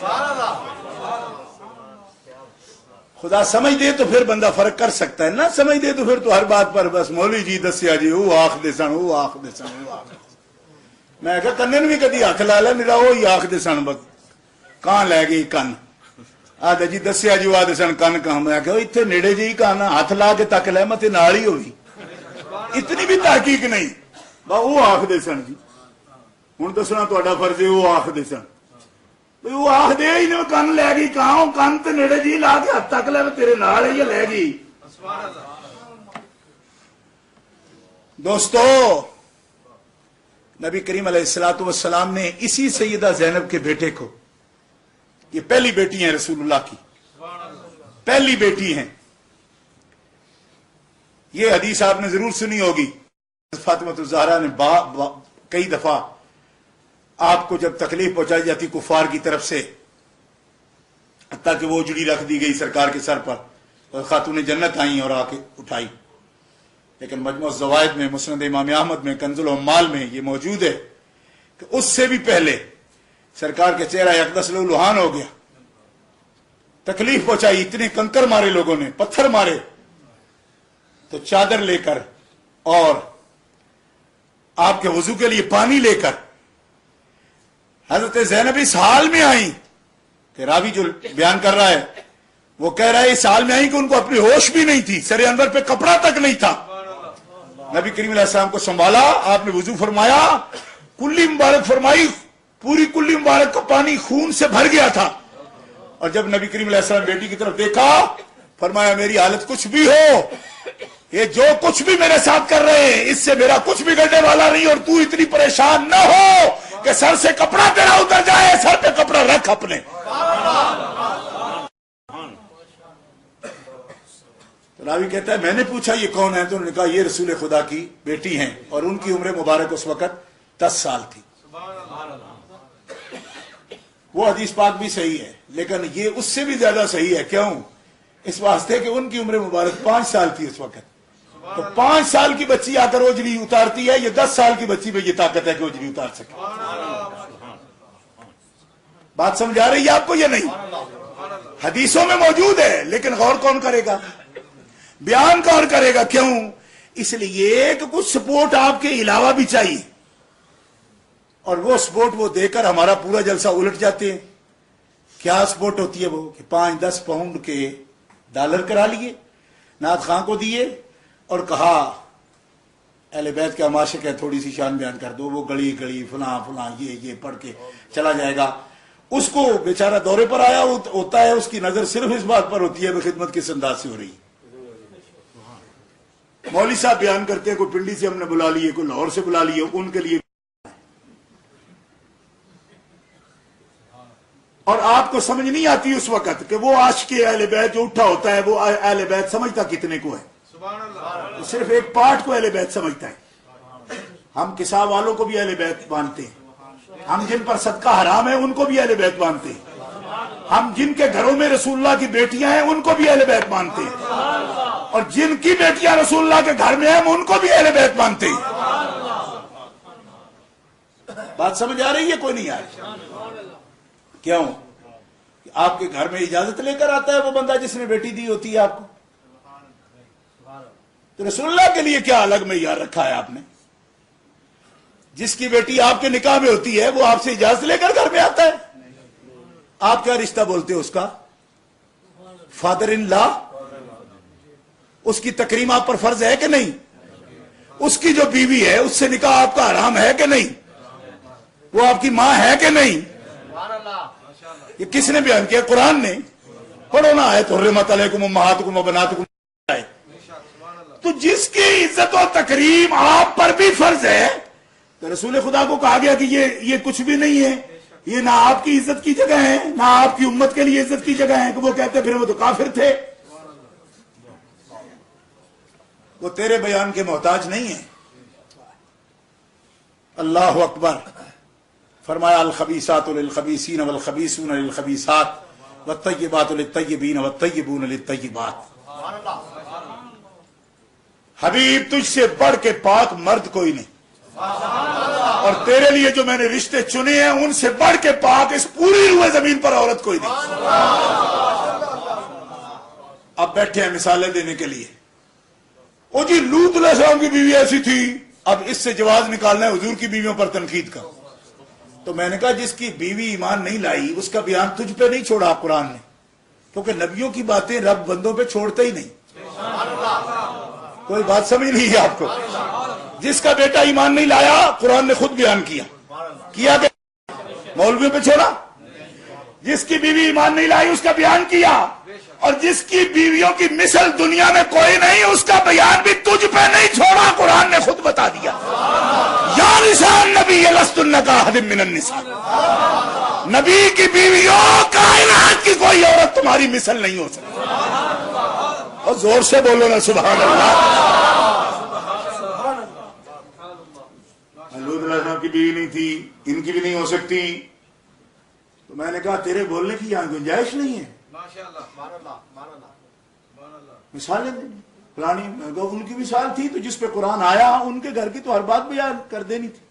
Speaker 2: خدا سمجھ دے تو پھر بندہ فرق کر سکتا ہے، نہ سمجھ دے تو پھر تو ہر بات پر بس مولوی جی دسیا جی وہ آخ دے سن، وہ آخ دے سن، وہ آخ. میں کہا کنن بھی کدی ہاتھ لا لیا میرا وہی آخ دے سن. بس کہاں لے گئی کن؟ آدھا جی دسیا جی وہ آدھے سن کن کہاں. میں کہا اتنے نیڑے جی کہاں، ہاتھ لا کے تک لے مت نال ہی ہوئی. اتنی بھی تحقیق نہیں. وہ آخ دے سن جی. ہوں دسنا تا فرض ہے وہ آخ دے سن. وہ آخ دے ہی نہیں کن لے گئی کہاں، کن تے نیڑے جی لا کے ہاتھ تک لے تیرے نال ہی لے گئی. دوستو نبی کریم علیہ الصلوۃ والسلام نے اسی سیدہ زینب کے بیٹے کو، یہ پہلی بیٹی ہیں رسول اللہ کی، پہلی بیٹی ہیں. یہ حدیث آپ نے ضرور سنی ہوگی. فاطمہ الزہرا نے کئی دفعہ آپ کو جب تکلیف پہنچائی جاتی کفار کی طرف سے، حتیٰ کہ وہ اجڑی رکھ دی گئی سرکار کے سر پر اور خاتون جنت آئیں اور آ کے اٹھائی. لیکن مجموع الزوائد میں، مسند امام احمد میں، کنز العمال میں یہ موجود ہے کہ اس سے بھی پہلے سرکار کے چہرہ اقدس لہولہان ہو گیا. تکلیف پہنچائی، اتنے کنکر مارے لوگوں نے، پتھر مارے، تو چادر لے کر اور آپ کے وضو کے لیے پانی لے کر حضرت زینب اس حال میں آئیں کہ راوی جو بیان کر رہا ہے وہ کہہ رہا ہے اس حال میں آئیں کہ ان کو اپنی ہوش بھی نہیں تھی، سر انور پہ کپڑا تک نہیں تھا. نبی کریم علیہ السلام کو سنبھالا، آپ نے وضو فرمایا، کلی مبارک فرمائی، پوری کلی مبارک کا پانی خون سے بھر گیا تھا. اور جب نبی کریم علیہ السلام بیٹی کی طرف دیکھا، فرمایا میری حالت کچھ بھی ہو، یہ جو کچھ بھی میرے ساتھ کر رہے ہیں اس سے میرا کچھ بگڑنے والا نہیں، اور تو اتنی پریشان نہ ہو کہ سر سے کپڑا تیرا اتر جائے. سر پہ کپڑا رکھ اپنے. راوی کہتا ہے میں نے پوچھا یہ کون ہے، تو انہوں نے کہا یہ رسول خدا کی بیٹی ہیں، اور ان کی عمر مبارک اس وقت 10 سال تھی. وہ حدیث پاک بھی صحیح ہے، لیکن یہ اس سے بھی زیادہ صحیح ہے. کیوں؟ اس واسطے کہ ان کی عمر مبارک 5 سال تھی اس وقت. تو 5 سال کی بچی آ کر اوجری اتارتی ہے، یہ 10 سال کی بچی میں یہ طاقت ہے کہ اوجری اتار سکے. بات سمجھ آ رہی ہے آپ کو یا نہیں؟ حدیثوں میں موجود ہے، لیکن غور کون کرے گا، بیان کون کرے گا؟ کیوں؟ اس لیے کہ کچھ سپورٹ آپ کے علاوہ بھی چاہیے، اور وہ سپورٹ وہ دے کر ہمارا پورا جلسہ الٹ جاتے ہیں. کیا سپورٹ ہوتی ہے وہ کہ 5-10 پاؤنڈ کے ڈالر کرا لیے، نعت خاں کو دیے اور کہا اہل بیت کا عاشق ہے، تھوڑی سی شان بیان کر دو، وہ گڑی گڑی فلاں فلاں یہ پڑھ کے چلا جائے گا. اس کو بیچارہ دورے پر آیا ہوتا ہے، اس کی نظر صرف اس بات پر ہوتی ہے کہ خدمت کس انداز سے ہو رہی ہے. مولوی صاحب بیان کرتے ہیں کوئی پنڈی سے ہم نے بلا لیے، کوئی لاہور سے بلا لیے، ان کے لیے. اور آپ کو سمجھ نہیں آتی اس وقت کہ وہ عاشق اہل بیت جو اٹھا ہوتا ہے وہ اہل بیت سمجھتا کتنے کو ہے، صرف ایک پارٹ کو اہل بیت سمجھتا ہے. ہم کسا والوں کو بھی اہل بیت مانتے ہیں، ہم جن پر صدقہ حرام ہے ان کو بھی اہل بیت مانتے ہیں، ہم جن کے گھروں میں رسول اللہ کی بیٹیاں ہیں ان کو بھی اہل بیت مانتے ہیں، اور جن کی بیٹیاں رسول اللہ کے گھر میں ہیں ان کو بھی اہل بیت مانتے ہیں. بات سمجھ آ رہی ہے کوئی نہیں آ رہی؟ کیوں؟ آپ کے گھر میں اجازت لے کر آتا ہے وہ بندہ جس نے بیٹی دی ہوتی ہے آپ کو. تو رسول اللہ کے لیے کیا الگ معیار رکھا ہے آپ نے؟ جس کی بیٹی آپ کے نکاح میں ہوتی ہے وہ آپ سے اجازت لے کر گھر میں آتا ہے. آپ کیا رشتہ بولتے ہو اس کا؟ فادر ان لا. اس کی تکریم آپ پر فرض ہے کہ نہیں؟ اس کی جو بیوی ہے اس سے نکاح آپ کا حرام ہے کہ نہیں؟ وہ آپ کی ماں ہے کہ نہیں؟ یہ کس نے بیان کیا؟ قرآن نے. پڑھو نا آیت حرمت علیکم امہاتکم و بناتکم. تو جس کی عزت و تکریم آپ پر بھی فرض ہے، تو رسول خدا کو کہا گیا کہ یہ کچھ بھی نہیں ہے، یہ نہ آپ کی عزت کی جگہ ہے نہ آپ کی امت کے لیے عزت کی جگہ ہے. کہ وہ کہتے پھر وہ تو کافر تھے. وہ تیرے بیان کے محتاج نہیں ہیں. اللہ اکبر. فرمایا الخبیثات للخبیثین والخبیثون للخبیثات والطیبات للطیبین والطیبون للطیبات. حبیب تجھ سے بڑھ کے پاک مرد کوئی نہیں، اور تیرے لیے جو میں نے رشتے چنے ہیں ان سے بڑھ کے پاک اس پوری روئے زمین پر عورت کوئی نہیں. اب بیٹھے ہیں مثالیں دینے کے لیے. او جی لوط علیہ السلام کی بیوی ایسی تھی، اب اس سے جواز نکالنا ہے حضور کی بیویوں پر تنقید کا. تو میں نے کہا جس کی بیوی ایمان نہیں لائی اس کا بیان تجھ پہ نہیں چھوڑا قرآن نے، کیونکہ نبیوں کی باتیں رب بندوں پہ چھوڑتا ہی نہیں. کوئی بات سمجھ نہیں ہے آپ کو؟ جس کا بیٹا ایمان نہیں لایا قرآن نے خود بیان کیا کہ مولویوں پہ چھوڑا. جس کی بیوی ایمان نہیں لائی اس کا بیان کیا، اور جس کی بیویوں کی مثل دنیا میں کوئی نہیں اس کا بیان بھی تجھ پہ نہیں چھوڑا، قرآن نے خود بتا دیا. یا نساء النبی لستن کاحد من النساء. نبی کی بیویوں کائنات کی کوئی عورت تمہاری مثل نہیں ہو سکتی. اور زور سے بولو نا سبحان اللہ. لوط علیہ السلام کی بیوی نہیں تھی، ان کی بھی نہیں ہو سکتی. تو میں نے کہا تیرے بولنے کی یہاں گنجائش نہیں ہے. مثالیں پرانی ان کی مثال تھی تو جس پہ قرآن آیا ان کے گھر کی تو ہر بات بیان کر دینی تھی،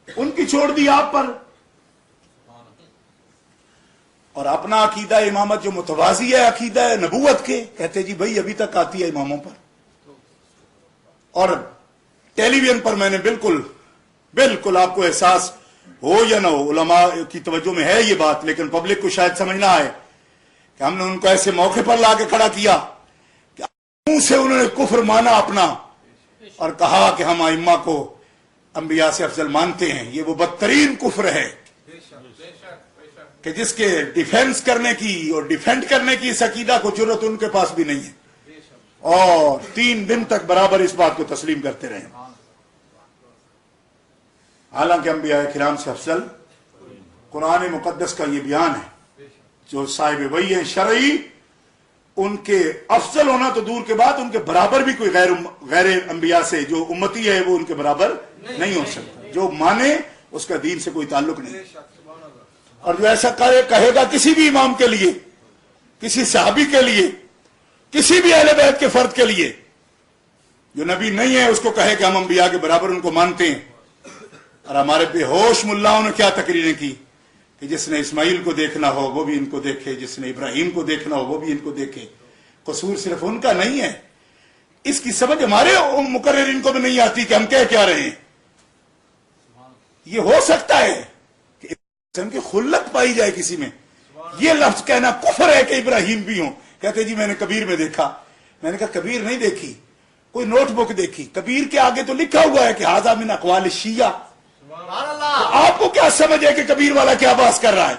Speaker 2: ان کی چھوڑ دی آپ پر. اور اپنا عقیدہ امامت جو متوازی ہے عقیدہ نبوت کے، کہتے جی بھائی ابھی تک آتی ہے اماموں پر. اور ٹیلی ویژن پر میں نے بالکل آپ کو احساس ہو یا نہ ہو، علماء کی توجہ میں ہے یہ بات، لیکن پبلک کو شاید سمجھ نہ آئے کہ ہم نے ان کو ایسے موقع پر لا کے کھڑا کیا کہ منہ سے انہوں نے کفر مانا اپنا اور کہا کہ ہم ائمہ کو انبیاء سے افضل مانتے ہیں. یہ وہ بدترین کفر ہے کہ جس کے ڈیفینس کرنے کی اور ڈیفینڈ کرنے کی اس عقیدہ کو جرت ان کے پاس بھی نہیں ہے. اور 3 دن تک برابر اس بات کو تسلیم کرتے رہے. حالانکہ انبیاء کرام سے افضل قرآن مقدس کا یہ بیان ہے، جو صاحب وحی ہیں شرعی، ان کے افضل ہونا تو دور کے بعد ان کے برابر بھی کوئی غیر انبیاء سے جو امتی ہے وہ ان کے برابر نہیں ہو سکتا. جو مانے اس کا دین سے کوئی تعلق نہیں. اور جو ایسا کہے گا کسی بھی امام کے لیے، کسی صحابی کے لیے، کسی بھی اہل بیت کے فرد کے لیے جو نبی نہیں ہے، اس کو کہے کہ ہم انبیاء کے برابر ان کو مانتے ہیں. اور ہمارے بے ہوش ملاؤں نے کیا تقریریں کی کہ جس نے اسماعیل کو دیکھنا ہو وہ بھی ان کو دیکھے، جس نے ابراہیم کو دیکھنا ہو وہ بھی ان کو دیکھے. قصور صرف ان کا نہیں ہے. اس کی سمجھ ہمارے مقررین کو بھی نہیں آتی کہ ہم کہہ کیا رہے ہیں. یہ ہو سکتا ہے کہ ان کی خلت پائی جائے کسی میں. یہ لفظ کہنا کفر ہے کہ ابراہیم بھی ہوں. کہتے جی میں نے کبیر میں دیکھا. میں نے کہا کبیر نہیں دیکھی، کوئی نوٹ بک دیکھی. کبیر کے آگے تو لکھا ہوا ہے کہ ھذا من اقوال الشیعہ. آپ کو کیا سمجھ ہے کہ کبیر والا کیا بحث کر رہا ہے؟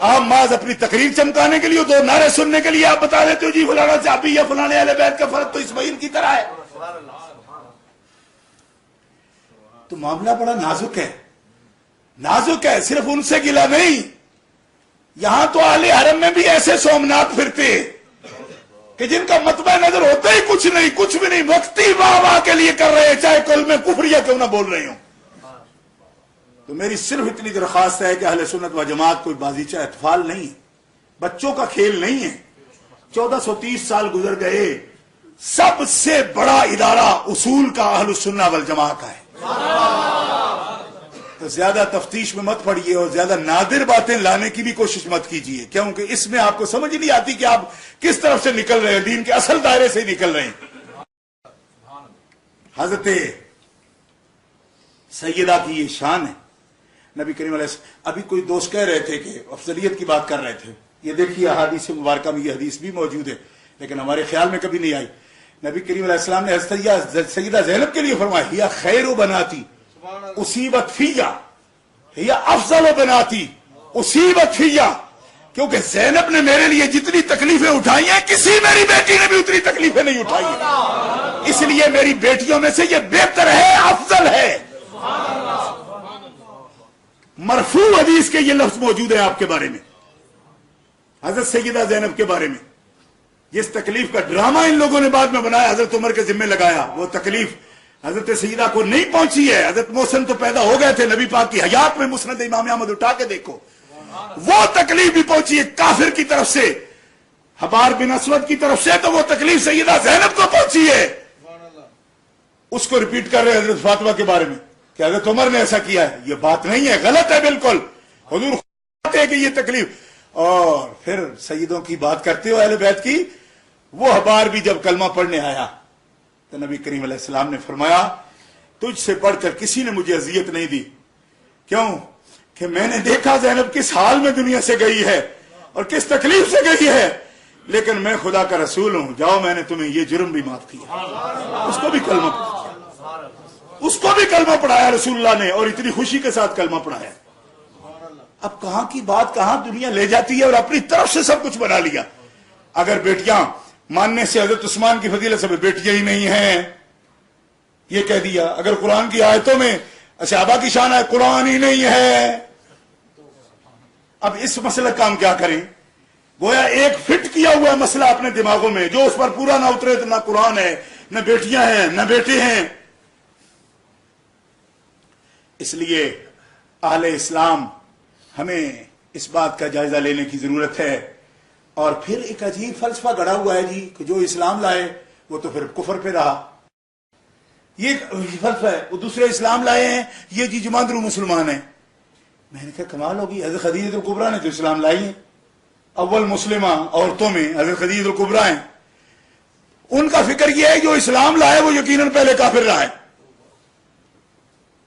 Speaker 2: آپ ماز اپنی تقریر چمکانے کے لیے 2 نعرے سننے کے لیے آپ بتا دیتے ہو جی فلانا صحابی یا فلانے اہل بیت کا فرد تو اسماعیل کی طرح ہے. تو معاملہ بڑا نازک ہے. نازک ہے. صرف ان سے گلا نہیں، یہاں تو اہل حرم میں بھی ایسے سومنات پھرتے کہ جن کا مطمع نظر ہوتا ہی کچھ نہیں، کچھ بھی نہیں، وقتی واہ واہ کے لیے کر رہے ہیں، چاہے کل میں کفریہ کیوں نہ بول رہے ہوں. تو میری صرف اتنی درخواست ہے کہ اہل سنت و جماعت کوئی بازیچہ اطفال نہیں ہے، بچوں کا کھیل نہیں ہے. 1430 سال گزر گئے، سب سے بڑا ادارہ اصول کا اہل السنہ والجماعہ کا ہے. تو زیادہ تفتیش میں مت پڑیے اور زیادہ نادر باتیں لانے کی بھی کوشش مت کیجیے، کیونکہ اس میں آپ کو سمجھ نہیں آتی کہ آپ کس طرف سے نکل رہے ہیں، دین کے اصل دائرے سے نکل رہے ہیں. حضرت سیدہ کی یہ شان ہے. نبی کریم علیہ السلام، ابھی کوئی دوست کہہ رہے تھے کہ افضلیت کی بات کر رہے تھے. یہ دیکھیے احادیث مبارکہ میں یہ حدیث بھی موجود ہے لیکن ہمارے خیال میں کبھی نہیں آئی. نبی کریم علیہ السلام نے حضرت سیدہ زینب کے لیے فرمایا ہی خیر بناتی اصیبت فیہ، ہی افضل بناتی اسی وقفیہ، کیونکہ زینب نے میرے لیے جتنی تکلیفیں اٹھائی ہیں کسی میری بیٹی نے بھی اتنی تکلیفیں نہیں اٹھائی ہیں، اس لیے میری بیٹیوں میں سے یہ بہتر ہے، افضل ہے۔ مرفوع حدیث کے یہ لفظ موجود ہے آپ کے بارے میں، حضرت سیدہ زینب کے بارے میں۔ جس تکلیف کا ڈرامہ ان لوگوں نے بعد میں بنایا، حضرت عمر کے ذمہ لگایا، وہ تکلیف حضرت سیدہ کو نہیں پہنچی ہے۔ حضرت محسن تو پیدا ہو گئے تھے نبی پاک کی حیات میں، مسند امام احمد اٹھا کے دیکھو، وہ تکلیف بھی پہنچی ہے کافر کی طرف سے، حبار بن اسود کی طرف سے، تو وہ تکلیف سیدہ زینب کو پہنچی ہے۔ اس کو ریپیٹ کر رہے حضرت فاطمہ کے بارے میں کہ حضرت عمر نے ایسا کیا ہے، یہ بات نہیں ہے، غلط ہے بالکل۔ حضور کہتے ہیں کہ یہ تکلیف، اور پھر سیدوں کی بات کرتے ہو اہل بیت کی، وہ حبار بھی جب کلمہ پڑھنے آیا تو نبی کریم علیہ السلام نے فرمایا تجھ سے پڑھ کر کسی نے مجھے اذیت نہیں دی، کیوں کہ میں نے دیکھا زینب کس حال میں دنیا سے گئی ہے اور کس تکلیف سے گئی ہے، لیکن میں خدا کا رسول ہوں، جاؤ میں نے تمہیں یہ جرم بھی معاف کیا۔ اس کو بھی کلمہ پڑھایا، اس کو بھی کلمہ پڑھایا رسول اللہ نے، اور اتنی خوشی کے ساتھ کلمہ پڑھایا۔ اب کہاں کی بات کہاں دنیا لے جاتی ہے، اور اپنی طرف سے سب کچھ بنا لیا۔ اگر بیٹیاں ماننے سے حضرت عثمان کی فضیلت سے بیٹیاں ہی نہیں ہیں یہ کہہ دیا، اگر قرآن کی آیتوں میں صحابہ کی شان ہے قرآن ہی نہیں ہے، اب اس مسئلہ کا ہم کیا کریں؟ گویا ایک فٹ کیا ہوا مسئلہ اپنے دماغوں میں، جو اس پر پورا نہ اترے تو نہ قرآن ہے، نہ بیٹیاں ہیں، نہ بیٹے ہیں۔ اس لیے اہل اسلام ہمیں اس بات کا جائزہ لینے کی ضرورت ہے۔ اور پھر ایک عجیب فلسفہ گڑا ہوا ہے جی کہ جو اسلام لائے وہ تو پھر کفر پہ رہا، یہ فلسفہ ہے۔ وہ دوسرے اسلام لائے ہیں، یہ جی جماندرو مسلمان ہیں۔ میں نے کہا کمال ہوگی، حضرت خدیجہ الکبریٰ نے تو اسلام لائی ہے، اول مسلمہ عورتوں میں حضرت خدیجہ الکبریٰ ہیں۔ ان کا فکر یہ ہے جو اسلام لائے وہ یقیناً پہلے کافر رہا ہے،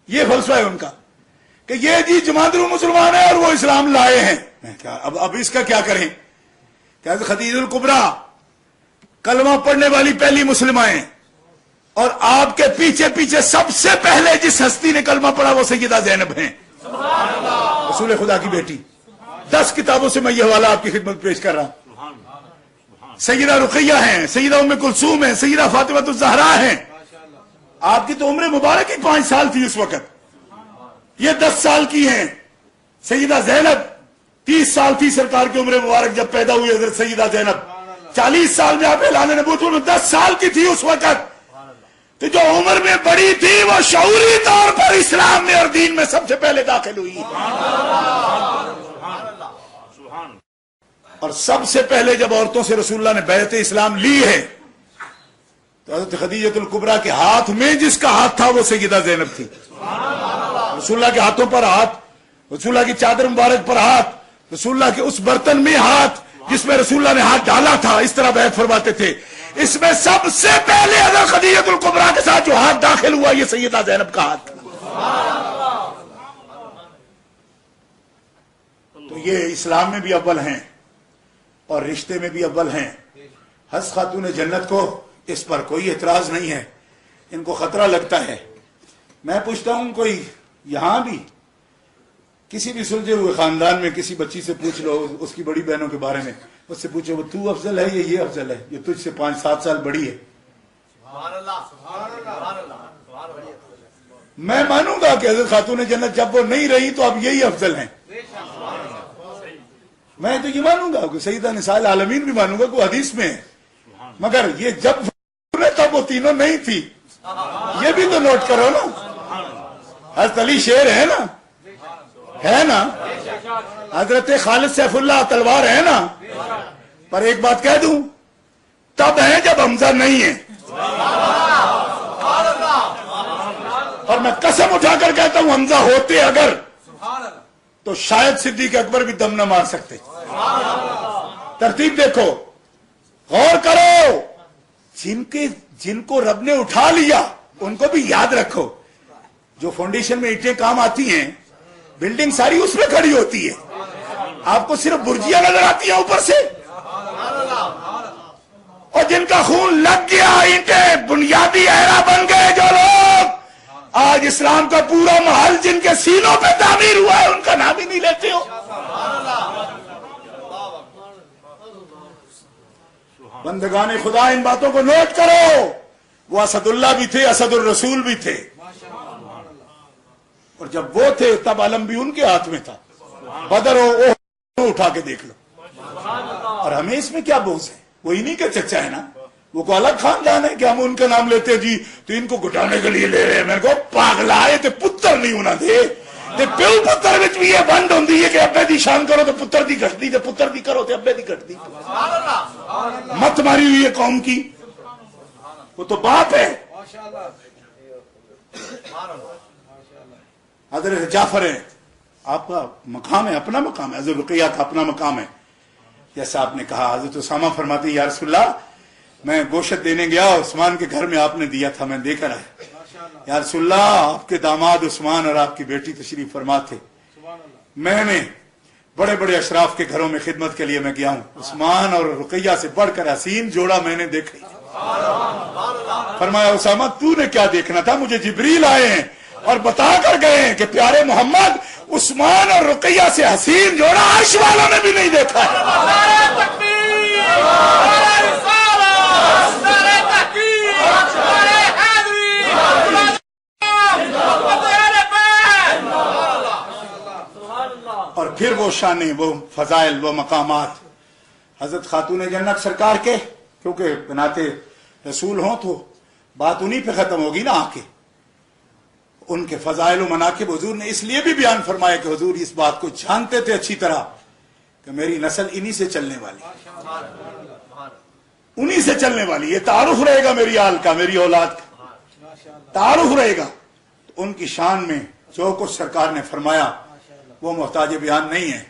Speaker 2: یہ فلسفہ ہے ان کا کہ یہ جی جماندرو مسلمان ہے اور وہ اسلام لائے ہیں۔ میں کہا اب اس کا کیا کریں؟ کہ حضرت خدیجہ الکبریٰ کلمہ پڑھنے والی پہلی مسلمہ ہیں، اور آپ کے پیچھے پیچھے سب سے پہلے جس ہستی نے کلمہ پڑھا وہ سیدہ زینب ہیں، رسول خدا کی بیٹی۔ 10 کتابوں سے میں یہ حوالہ آپ کی خدمت پیش کر رہا ہوں۔ سیدہ رقیہ ہیں، سیدہ ام کلثوم ہیں، سیدہ فاطمہ الزہرا ہیں۔ آپ کی تو عمر مبارک ہی 5 سال تھی اس وقت، یہ 10 سال کی ہیں۔ سیدہ زینب 30 سال تھی سرکار کی عمر مبارک جب پیدا ہوئی حضرت سیدہ زینب، 40 سال میں آپ اعلان نبوت میں 10 سال کی تھی اس وقت۔ تو جو عمر میں بڑی تھی وہ شعوری طور پر اسلام میں اور دین میں سب سے پہلے داخل ہوئی، اور سب سے پہلے جب عورتوں سے رسول اللہ نے بیعت اسلام لی ہے تو حضرت خدیجہ الکبریٰ کے ہاتھ میں جس کا ہاتھ تھا وہ سیدہ زینب تھی۔ رسول اللہ کے ہاتھوں پر ہاتھ، رسول اللہ کی چادر مبارک پر ہاتھ، رسول اللہ کے اس برتن میں ہاتھ جس میں رسول اللہ نے ہاتھ ڈالا تھا، اس طرح بیعت فرماتے تھے، اس میں سب سے پہلے حضرت خدیجہ الکبریٰ کے ساتھ جو ہاتھ داخل ہوا یہ سیدہ زینب کا ہاتھ تھا۔ تو یہ اسلام میں بھی اول ہیں اور رشتے میں بھی اول ہیں۔ حضرت خاتون جنت کو اس پر کوئی اعتراض نہیں ہے، ان کو خطرہ لگتا ہے۔ میں پوچھتا ہوں کوئی یہاں بھی کسی بھی سلجھے ہوئے خاندان میں کسی بچی سے پوچھ لو اس کی بڑی بہنوں کے بارے میں، اس سے پوچھو وہ تو افضل ہے یا یہ افضل ہے، یہ تجھ سے 5-7 سال بڑی ہے۔ میں مانوں گا کہ حضرت خاتون جنت جب وہ نہیں رہی تو اب یہی افضل ہیں، میں تو یہ مانوں گا کہ سیدہ نساء العالمین بھی مانوں گا کہ حدیث میں ہے، مگر یہ جب تب وہ تینوں نہیں تھی، یہ بھی تو نوٹ کرو نا۔ حضرت علی شیر ہے نا، ہے نا، حضرت خالد سیف اللہ تلوار ہے نا، پر ایک بات کہہ دوں، تب ہے جب حمزہ نہیں ہے، اور میں قسم اٹھا کر کہتا ہوں حمزہ ہوتے اگر تو شاید صدیق اکبر بھی دم نہ مار سکتے۔ ترتیب دیکھو، غور کرو، جن کو رب نے اٹھا لیا ان کو بھی یاد رکھو۔ جو فاؤنڈیشن میں اینٹیں کام آتی ہیں، بلڈنگ ساری اس میں کھڑی ہوتی ہے، آپ کو صرف برجیاں نظر آتی ہیں اوپر سے، اور جن کا خون لگ گیا، اینٹیں بنیادی اہرا بن گئے، جو لوگ آج اسلام کا پورا محل جن کے سینوں پہ تعمیر ہوا ہے ان کا نام ہی نہیں لیتے ہو۔ بندگان خدا ان باتوں کو نوٹ کرو، وہ اسد اللہ بھی تھے، اسد الرسول بھی تھے، اور جب وہ تھے تب علم بھی ان کے ہاتھ میں تھا۔ بدر ہو اٹھا کے دیکھ لو، اور ہمیں اس میں کیا بوجھ ہے؟ وہ انہی کے چچا ہے نا، وہ کو الگ خاندان ہے کہ ہم ان کا نام لیتے جی تو ان کو گٹانے کے لیے لے رہے ہیں۔ میں کو پاگلائے تے پتر نہیں ہونا دے تے پیو پتر وچ بھی یہ بند ہوندی ہے کہ ابے دی شان کرو تو پتر دی گھٹدی، تے پتر دی کرو تے ابے دی گھٹدی۔ مت ماری ہوئی ہے قوم کی، وہ تو باپ ہے۔ حضرت جعفر ہے، آپ کا مقام ہے، اپنا مقام ہے، حضرت رقیہ کا اپنا مقام ہے۔ جیسا آپ نے کہا، حضرت اسامہ فرماتے ہیں یا رسول اللہ میں گوشت دینے گیا، عثمان کے گھر میں آپ نے دیا تھا، میں دے کر آیا۔ یا رسول اللہ آپ کے داماد عثمان اور آپ کی بیٹی تشریف فرما تھے، میں نے بڑے بڑے اشراف کے گھروں میں خدمت کے لیے میں گیا ہوں، عثمان اور رقیہ سے بڑھ کر حسین جوڑا میں نے دیکھا۔ فرمایا اسامہ تو نے کیا دیکھنا تھا؟ مجھے جبریل آئے ہیں اور بتا کر گئے ہیں کہ پیارے محمد عثمان اور رقیہ سے حسین جوڑا عرش والوں نے بھی نہیں دیکھا ہے۔ اور پھر وہ شانیں، وہ فضائل، وہ مقامات حضرت خاتون جنت سرکار کے، کیونکہ بناتے رسول ہوں تو بات انہی پہ ختم ہوگی نا آ کے۔ ان کے فضائل و مناقب حضور نے اس لیے بھی بیان فرمایا کہ حضور اس بات کو جانتے تھے اچھی طرح کہ میری نسل انہی سے چلنے والی، انہی سے چلنے والی، یہ تعارف رہے گا میری آل کا، میری اولاد کا تعارف رہے گا۔ تو ان کی شان میں جو کچھ سرکار نے فرمایا وہ محتاج بیان نہیں ہے۔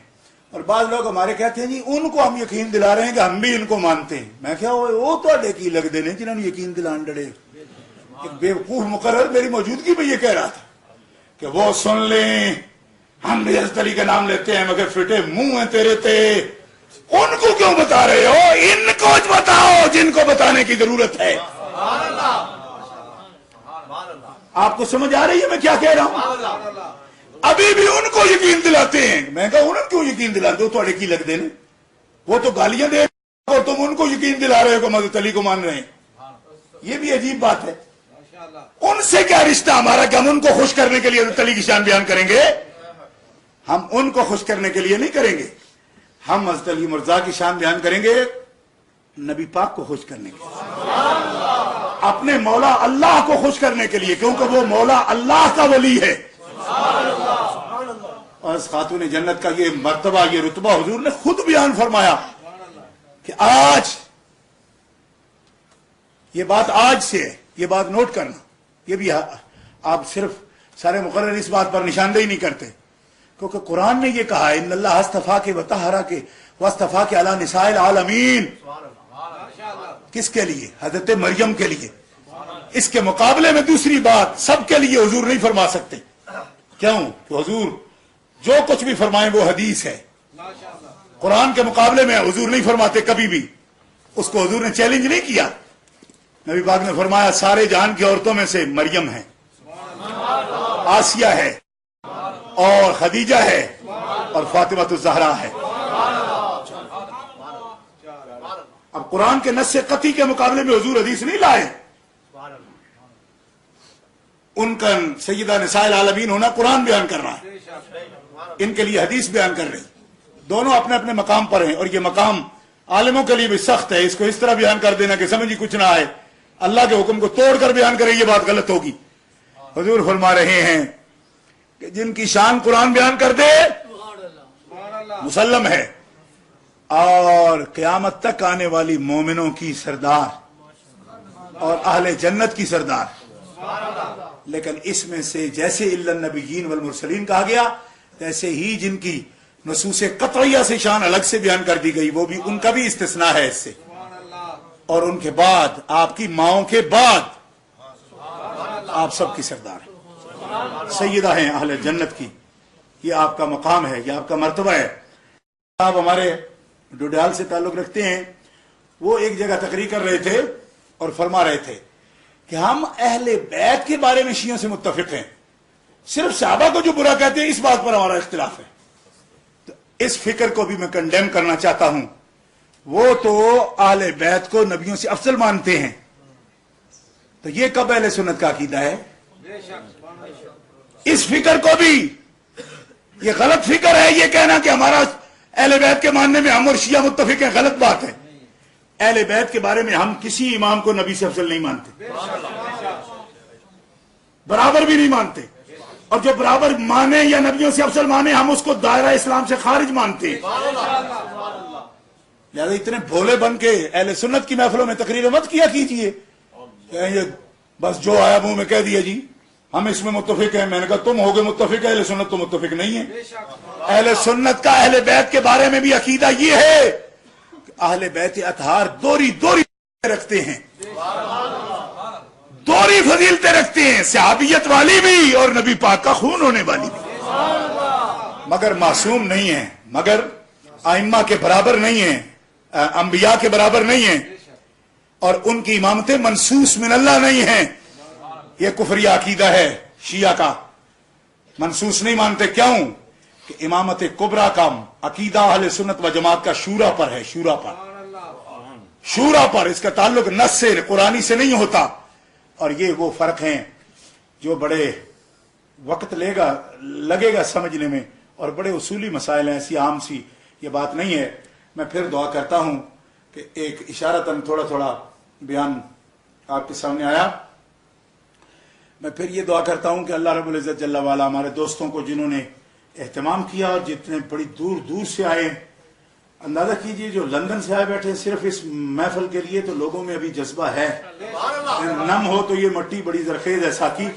Speaker 2: اور بعض لوگ ہمارے کہتے ہیں جی ان کو ہم یقین دلا رہے ہیں کہ ہم بھی ان کو مانتے ہیں۔ میں کیا وہ تو کی لگتے ہیں جنہوں نے یقین دلان ڈڑے۔ ایک بیوقوف مقرر میری موجودگی میں یہ کہہ رہا تھا کہ وہ سن لیں ہم بھی حضرت علی کا نام لیتے ہیں مگر فٹے منہ ہیں تیرے تے، ان کو کیوں بتا رہے ہو؟ ان کو بتاؤ جن کو بتانے کی ضرورت ہے۔ آپ کو سمجھ آ رہی ہے میں کیا کہہ رہا ہوں؟ ابھی بھی ان کو یقین دلاتے ہیں۔ میں کہا انہوں کیوں یقین دلاتے ہو؟ تھوڑے کی لگتے ہیں، وہ تو گالیاں دے اور تم ان کو یقین دلا رہے ہو کہ حضرت علی کو مان رہے ہیں۔ یہ بھی عجیب بات ہے۔ ان سے کیا رشتہ ہمارا کہ ہم ان کو خوش کرنے کے لیے حضرت علی کی شان بیان کریں گے؟ ہم ان کو خوش کرنے کے لیے نہیں کریں گے، ہم حضرت علی مرزا کی شان بیان کریں گے نبی پاک کو خوش کرنے کے لیے، اپنے مولا اللہ کو خوش کرنے کے لیے، کیونکہ وہ مولا اللہ کا ولی ہے۔ اور اس خاتون جنت کا یہ مرتبہ، یہ رتبہ حضور نے خود بیان فرمایا کہ آج یہ بات آج سے ہے، یہ بات نوٹ کرنا۔ یہ بھی آپ صرف سارے مقرر اس بات پر نشاندہی نہیں کرتے، کیونکہ قرآن نے یہ کہا ہے ان اللہ استفا کے وطہرا کے واستفا کے علی نساء العالمین۔ کس کے لیے؟ حضرت مریم کے لیے۔ اس کے مقابلے میں دوسری بات سب کے لیے حضور نہیں فرما سکتے۔ کیوں؟ کہ حضور جو کچھ بھی فرمائیں وہ حدیث ہے، قرآن کے مقابلے میں حضور نہیں فرماتے کبھی بھی۔ اس کو حضور نے چیلنج نہیں کیا۔ نبی پاک نے فرمایا سارے جہان کی عورتوں میں سے مریم ہے، آسیہ ہے، اور خدیجہ ہے، اور فاطمہ الزہرا ہے۔ اب قرآن کے نص قطعی کے مقابلے میں حضور حدیث نہیں لائے۔ ان کا سیدہ نساء العالمین ہونا قرآن بیان کر رہا ہے، ان کے لیے حدیث بیان کر رہی، دونوں اپنے اپنے مقام پر ہیں۔ اور یہ مقام عالموں کے لیے بھی سخت ہے، اس کو اس طرح بیان کر دینا کہ سمجھ ہی کچھ نہ آئے، اللہ کے حکم کو توڑ کر بیان کرے یہ بات غلط ہوگی۔ حضور فرما رہے ہیں کہ جن کی شان قرآن بیان کر دے مسلم ہے، اور قیامت تک آنے والی مومنوں کی سردار اور اہل جنت کی سردار۔ لیکن اس میں سے جیسے الا النبیین والمرسلین کہا گیا، ایسے ہی جن کی نصوص قطعیہ سے شان الگ سے بیان کر دی گئی، وہ بھی ان کا بھی استثناء ہے اس سے۔ اور ان کے بعد آپ کی ماؤں کے بعد آپ سب کی سردار ہیں، سیدہ ہیں اہل جنت کی۔ یہ آپ کا مقام ہے، یہ آپ کا مرتبہ ہے۔ آپ ہمارے ڈوڈیال سے تعلق رکھتے ہیں، وہ ایک جگہ تقریر کر رہے تھے اور فرما رہے تھے کہ ہم اہل بیت کے بارے میں شیعوں سے متفق ہیں، صرف صحابہ کو جو برا کہتے ہیں اس بات پر ہمارا اختلاف ہے۔ تو اس فکر کو بھی میں کنڈیم کرنا چاہتا ہوں۔ وہ تو اہل بیت کو نبیوں سے افضل مانتے ہیں، تو یہ کب اہل سنت کا عقیدہ ہے؟ اس فکر کو بھی، یہ غلط فکر ہے یہ کہنا کہ ہمارا اہل بیت کے ماننے میں ہم اور شیعہ متفق ہیں، غلط بات ہے۔ اہل بیت کے بارے میں ہم کسی امام کو نبی سے افضل نہیں مانتے، برابر بھی نہیں مانتے، اور جو برابر مانے یا نبیوں سے افضل مانے ہم اس کو دائرہ اسلام سے خارج مانتے ہیں۔ لہذا اتنے بھولے بن کے اہل سنت کی محفلوں میں تقریر مت کیا کیجئے، بس جو آیا منہ میں کہہ دیا جی ہم اس میں متفق ہیں۔ میں نے کہا تم ہوگے متفق، اہل سنت تو متفق نہیں ہے۔ اہل سنت کا اہل بیت کے بارے میں بھی عقیدہ یہ ہے کہ اہل بیت اطہار دوری رکھتے ہیں، دوری فضیلتیں رکھتے ہیں، صحابیت والی بھی اور نبی پاک کا خون ہونے والی بھی، مگر معصوم نہیں ہیں، مگر ائمہ کے برابر نہیں ہیں، انبیاء کے برابر نہیں ہیں، اور ان کی امامتیں منصوص من اللہ نہیں ہیں۔ یہ کفری عقیدہ ہے شیعہ کا، منصوص نہیں مانتے۔ کیوں؟ کہ امامت کبریٰ کا عقیدہ اہل سنت و جماعت کا شورا پر ہے، شورا پر، اس کا تعلق نص سے قرآنی سے نہیں ہوتا۔ اور یہ وہ فرق ہیں جو بڑے وقت لگے گا سمجھنے میں، اور بڑے اصولی مسائل ہیں، ایسی عام سی یہ بات نہیں ہے۔ میں پھر دعا کرتا ہوں کہ ایک اشارتاً تھوڑا بیان آپ کے سامنے آیا، میں پھر یہ دعا کرتا ہوں کہ اللہ رب العزت جل وعلا ہمارے دوستوں کو جنہوں نے اہتمام کیا اور جتنے بڑی دور سے آئے، اندازہ کیجئے جو لندن سے آئے بیٹھے صرف اس محفل کے لیے، تو لوگوں میں ابھی جذبہ ہے، نم ہو تو یہ مٹی بڑی زرخیز ہے ساتھی۔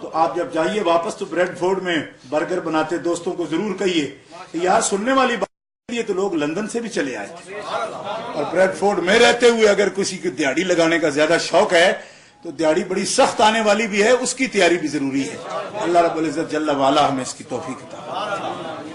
Speaker 2: تو آپ جب جائیے واپس تو بریڈ فورڈ میں برگر بناتے دوستوں کو ضرور کہیے کہ یار سننے والی بات یہ تو لوگ لندن سے بھی چلے آئے، اور بریڈ فورڈ میں رہتے ہوئے اگر کسی کی دیہڑی لگانے کا زیادہ شوق ہے تو دیہڑی بڑی سخت آنے والی بھی ہے، اس کی تیاری بھی ضروری ہے۔ اللہ رب العزت جل وعلا ہمیں اس کی توفیق عطا فرمائے۔